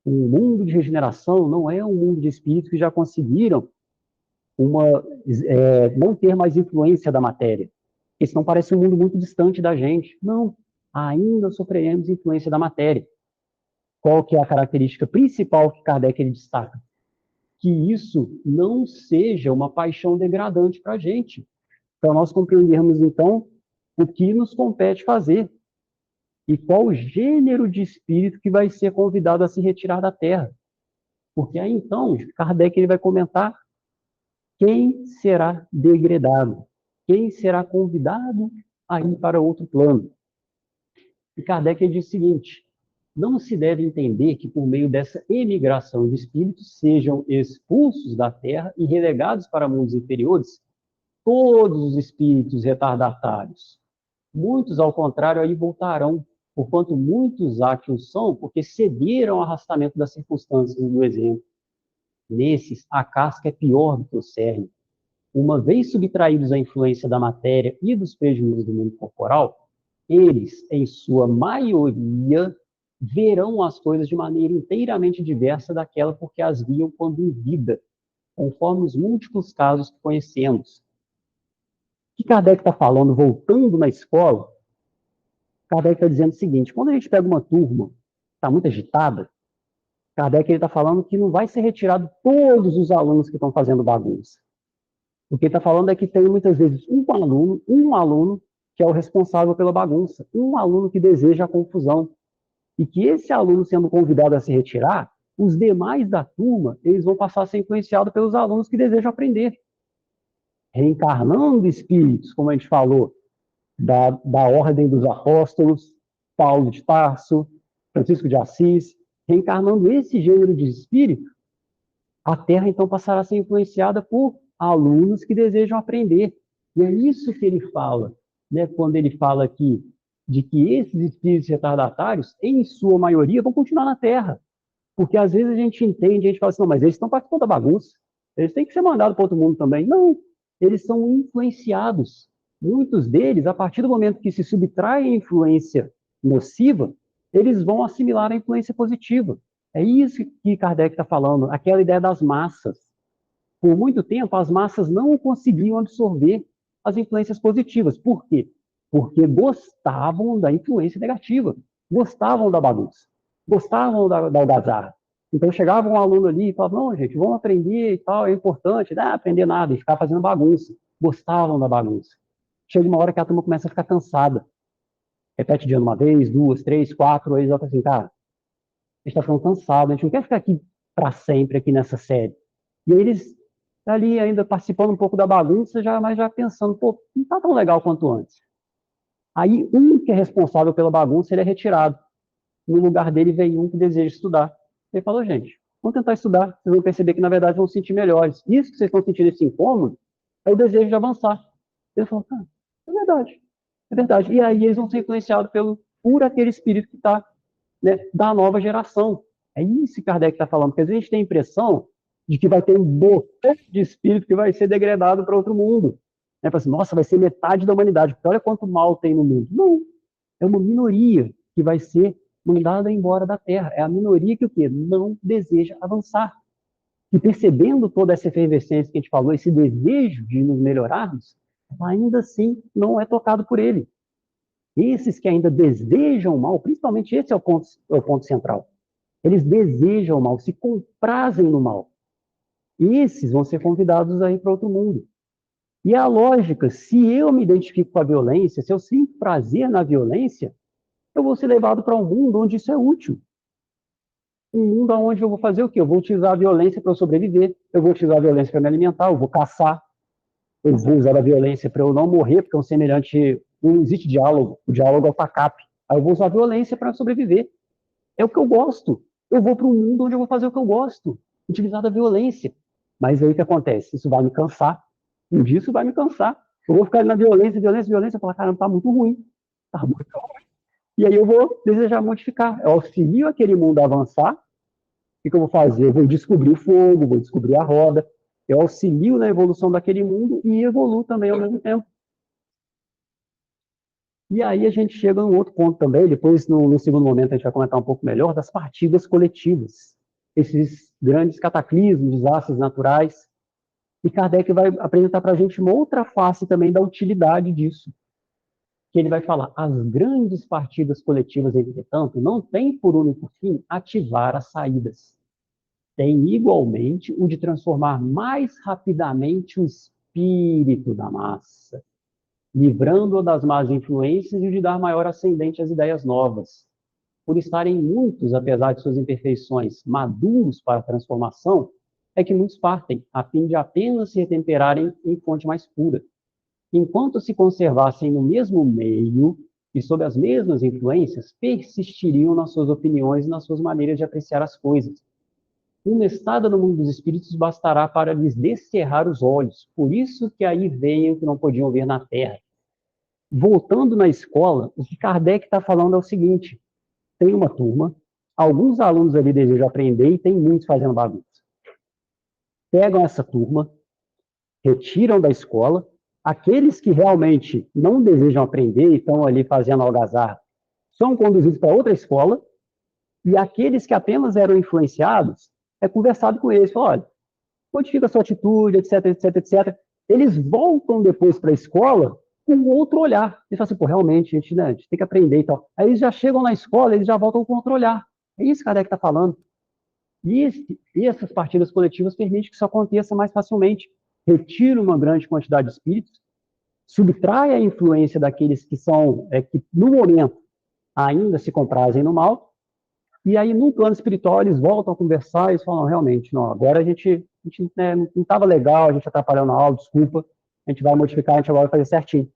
O mundo de regeneração não é um mundo de espíritos que já conseguiram não ter mais influência da matéria. Esse não parece um mundo muito distante da gente. Não, ainda sofreremos influência da matéria. Qual que é a característica principal que Kardec ele destaca? Que isso não seja uma paixão degradante para a gente. Para nós compreendermos, então, o que nos compete fazer e qual o gênero de espírito que vai ser convidado a se retirar da Terra. Porque aí, então, Kardec ele vai comentar quem será degradado, quem será convidado a ir para outro plano. E Kardec ele diz o seguinte: não se deve entender que, por meio dessa emigração de espíritos, sejam expulsos da Terra e relegados para mundos inferiores todos os espíritos retardatários. Muitos, ao contrário, aí voltarão, porquanto muitos há que o são, porque cederam ao arrastamento das circunstâncias do exemplo. Nesses, a casca é pior do que o cerne. Uma vez subtraídos à influência da matéria e dos prejuízos do mundo corporal, eles, em sua maioria, verão as coisas de maneira inteiramente diversa daquela porque as viam quando em vida, conforme os múltiplos casos que conhecemos. O que Kardec está falando, voltando na escola, Kardec está dizendo o seguinte: quando a gente pega uma turma que está muito agitada, Kardec está falando que não vai ser retirado todos os alunos que estão fazendo bagunça. O que ele está falando é que tem muitas vezes um aluno que é o responsável pela bagunça, um aluno que deseja a confusão. e que esse aluno sendo convidado a se retirar, os demais da turma, eles vão passar a ser influenciados pelos alunos que desejam aprender. Reencarnando espíritos, como a gente falou, da ordem dos apóstolos, Paulo de Tarso, Francisco de Assis, reencarnando esse gênero de espírito, a Terra então passará a ser influenciada por alunos que desejam aprender. E é isso que ele fala, né, quando ele fala aqui de que esses espíritos retardatários, em sua maioria, vão continuar na Terra. Porque às vezes a gente entende, a gente fala assim, não, mas eles estão participando da bagunça, eles têm que ser mandados para outro mundo também. Não, eles são influenciados. Muitos deles, a partir do momento que se subtraem a influência nociva, eles vão assimilar a influência positiva. É isso que Kardec está falando, aquela ideia das massas. Por muito tempo, as massas não conseguiam absorver as influências positivas. Por quê? Porque gostavam da influência negativa, gostavam da bagunça, gostavam da algazarra. Então chegava um aluno ali e falava, não, gente, vamos aprender e tal, é importante, não aprender nada, e ficar fazendo bagunça. Gostavam da bagunça. Chega uma hora que a turma começa a ficar cansada. Repete de ano uma vez, duas, três, quatro, aí volta assim, cara, a gente está ficando cansado, a gente não quer ficar aqui para sempre, aqui nessa série. E aí eles ali ainda participando um pouco da bagunça, mas já pensando, pô, não está tão legal quanto antes. Aí um que é responsável pela bagunça, ele é retirado. No lugar dele vem um que deseja estudar. Ele falou, gente, vamos tentar estudar, vocês vão perceber que na verdade vão se sentir melhores. Isso que vocês estão sentindo esse incômodo, é o desejo de avançar. Ele falou, é verdade, é verdade. E aí eles vão ser influenciados por aquele espírito que está, né, da nova geração. É isso que Kardec está falando, porque às vezes a gente tem a impressão de que vai ter um botão de espírito que vai ser degradado para outro mundo. Né? Assim, nossa, vai ser metade da humanidade, porque olha quanto mal tem no mundo. Não, é uma minoria que vai ser mandada embora da Terra. É a minoria que o quê? Não deseja avançar. E percebendo toda essa efervescência que a gente falou, esse desejo de nos melhorarmos, ainda assim não é tocado por ele. Esses que ainda desejam o mal, principalmente esse é o ponto central. Eles desejam o mal, se comprazem no mal. Esses vão ser convidados a ir para outro mundo. E a lógica, se eu me identifico com a violência, se eu sinto prazer na violência, eu vou ser levado para um mundo onde isso é útil. Um mundo onde eu vou fazer o quê? Eu vou utilizar a violência para eu sobreviver, eu vou utilizar a violência para me alimentar, eu vou caçar, eu vou usar a violência para eu não morrer, porque é um semelhante, não existe diálogo, o diálogo é o TACAP. Aí eu vou usar a violência para sobreviver. É o que eu gosto. Eu vou para um mundo onde eu vou fazer o que eu gosto, utilizar a violência. Mas aí o que acontece? Isso vai me cansar. Um dia isso vai me cansar. Eu vou ficar ali na violência, violência, violência, e falar, caramba, tá muito ruim. Tá muito ruim. E aí eu vou desejar modificar. Eu auxilio aquele mundo a avançar. O que eu vou fazer? Eu vou descobrir o fogo, vou descobrir a roda. Eu auxilio na evolução daquele mundo e evoluo também ao mesmo tempo. E aí a gente chega num outro ponto também, depois no segundo momento a gente vai comentar um pouco melhor, das partidas coletivas. Esses grandes cataclismos, desastres naturais. E Kardec vai apresentar para a gente uma outra face também da utilidade disso. Que ele vai falar, as grandes partidas coletivas, entretanto, não têm por único fim ativar as saídas. Tem igualmente o de transformar mais rapidamente o espírito da massa, livrando-o das más influências e de dar maior ascendente às ideias novas. Por estarem muitos, apesar de suas imperfeições, maduros para a transformação, é que muitos partem, a fim de apenas se retemperarem em fonte mais pura. Enquanto se conservassem no mesmo meio e sob as mesmas influências, persistiriam nas suas opiniões e nas suas maneiras de apreciar as coisas. Uma estada no mundo dos espíritos bastará para lhes descerrar os olhos, por isso que aí veem o que não podiam ver na Terra. Voltando na escola, o que Kardec está falando é o seguinte, tem uma turma, alguns alunos ali desejam aprender e tem muitos fazendo bagunça. Pegam essa turma, retiram da escola, aqueles que realmente não desejam aprender e estão ali fazendo algazarra são conduzidos para outra escola, e aqueles que apenas eram influenciados, é conversado com eles, fala, olha, modifica a sua atitude, etc, etc, etc. Eles voltam depois para a escola com outro olhar. Eles falam assim, pô, realmente, a gente tem que aprender e tal. Aí eles já chegam na escola, eles já voltam com outro olhar. É isso que Kardec está falando. E essas partidas coletivas permitem que isso aconteça mais facilmente. Retira uma grande quantidade de espíritos, subtrai a influência daqueles que são, que no momento ainda se comprazem no mal, E aí, no plano espiritual, eles voltam a conversar e falam, realmente, não, agora a gente né, não estava legal, a gente atrapalhou na aula, desculpa, a gente vai modificar, a gente agora vai fazer certinho.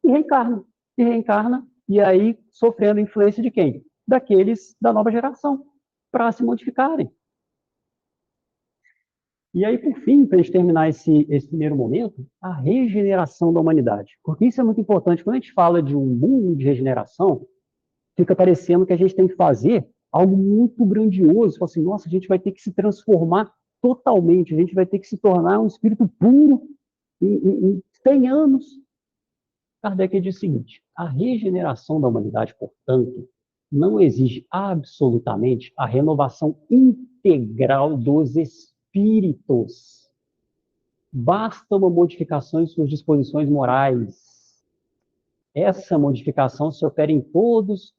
E reencarna. E reencarna, e aí sofrendo influência de quem? Daqueles da nova geração, para se modificarem. E aí, por fim, para a gente terminar esse primeiro momento, a regeneração da humanidade. Porque isso é muito importante. Quando a gente fala de um mundo de regeneração, fica parecendo que a gente tem que fazer algo muito grandioso. Assim, nossa, a gente vai ter que se transformar totalmente, a gente vai ter que se tornar um espírito puro em 100 anos. Kardec diz o seguinte, a regeneração da humanidade, portanto, não exige absolutamente a renovação integral dos espíritos. Basta uma modificação em suas disposições morais. Essa modificação se opera em todos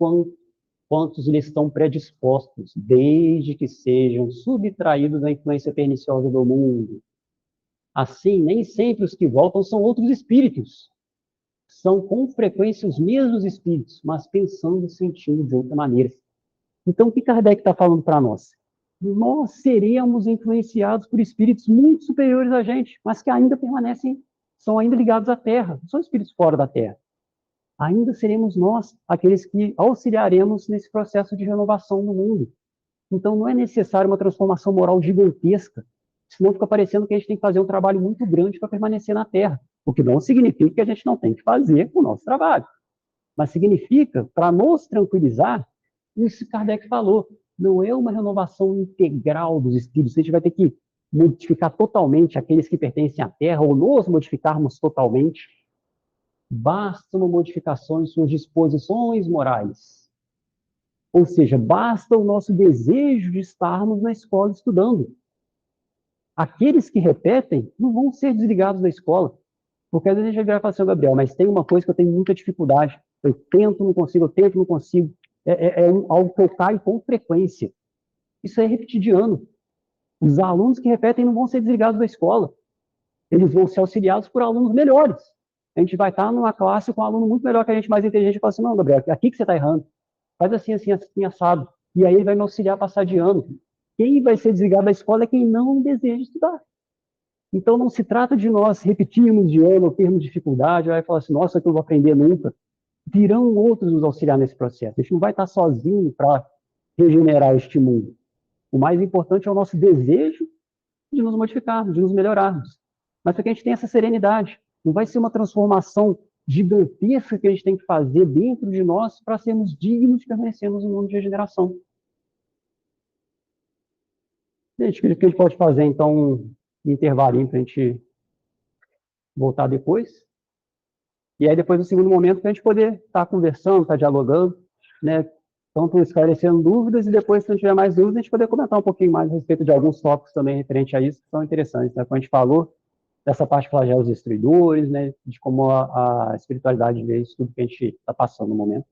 quantos lhes estão predispostos, desde que sejam subtraídos da influência perniciosa do mundo. Assim, nem sempre os que voltam são outros espíritos. São com frequência os mesmos espíritos, mas pensando e sentindo de outra maneira. Então, o que Kardec está falando para nós? Nós seremos influenciados por espíritos muito superiores a gente, mas que ainda permanecem, são ainda ligados à Terra, não são espíritos fora da Terra. Ainda seremos nós aqueles que auxiliaremos nesse processo de renovação no mundo. Então, não é necessário uma transformação moral gigantesca, senão fica parecendo que a gente tem que fazer um trabalho muito grande para permanecer na Terra, o que não significa que a gente não tem que fazer o nosso trabalho, mas significa, para nos tranquilizar, isso que Kardec falou, não é uma renovação integral dos espíritos, a gente vai ter que modificar totalmente aqueles que pertencem à Terra, ou nos modificarmos totalmente. Basta uma modificação em suas disposições morais. Ou seja, basta o nosso desejo de estarmos na escola estudando. Aqueles que repetem não vão ser desligados da escola. Porque às vezes a gente vai virar e falar assim, Gabriel, mas tem uma coisa que eu tenho muita dificuldade. Eu tento, não consigo, eu tento, não consigo. Algo que eu caio com frequência. Isso é repetidiano. Os alunos que repetem não vão ser desligados da escola. Eles vão ser auxiliados por alunos melhores. A gente vai estar numa classe com um aluno muito melhor que a gente, mais inteligente, e fala assim, não, Gabriel, aqui que você está errando. Faz assim, assim, assim, assado. E aí ele vai me auxiliar a passar de ano. Quem vai ser desligado da escola é quem não deseja estudar. Então não se trata de nós repetirmos de ano, termos dificuldade, vai falar assim, nossa, que eu não vou aprender nunca. Virão outros nos auxiliar nesse processo. A gente não vai estar sozinho para regenerar este mundo. O mais importante é o nosso desejo de nos modificarmos, de nos melhorarmos. Mas para que a gente tenha essa serenidade. Não vai ser uma transformação gigantesca que a gente tem que fazer dentro de nós para sermos dignos de permanecermos no mundo de regeneração. Gente, o que a gente pode fazer, então, um intervalinho para a gente voltar depois? E aí, depois, no segundo momento, para a gente poder estar conversando, estar dialogando, né? Tanto esclarecendo dúvidas, e depois, se não tiver mais dúvidas, a gente poder comentar um pouquinho mais a respeito de alguns tópicos também referentes a isso, que são interessantes, né? Como a gente falou, dessa parte de flagelos destruidores, né? De como a espiritualidade vê isso tudo que a gente está passando no momento.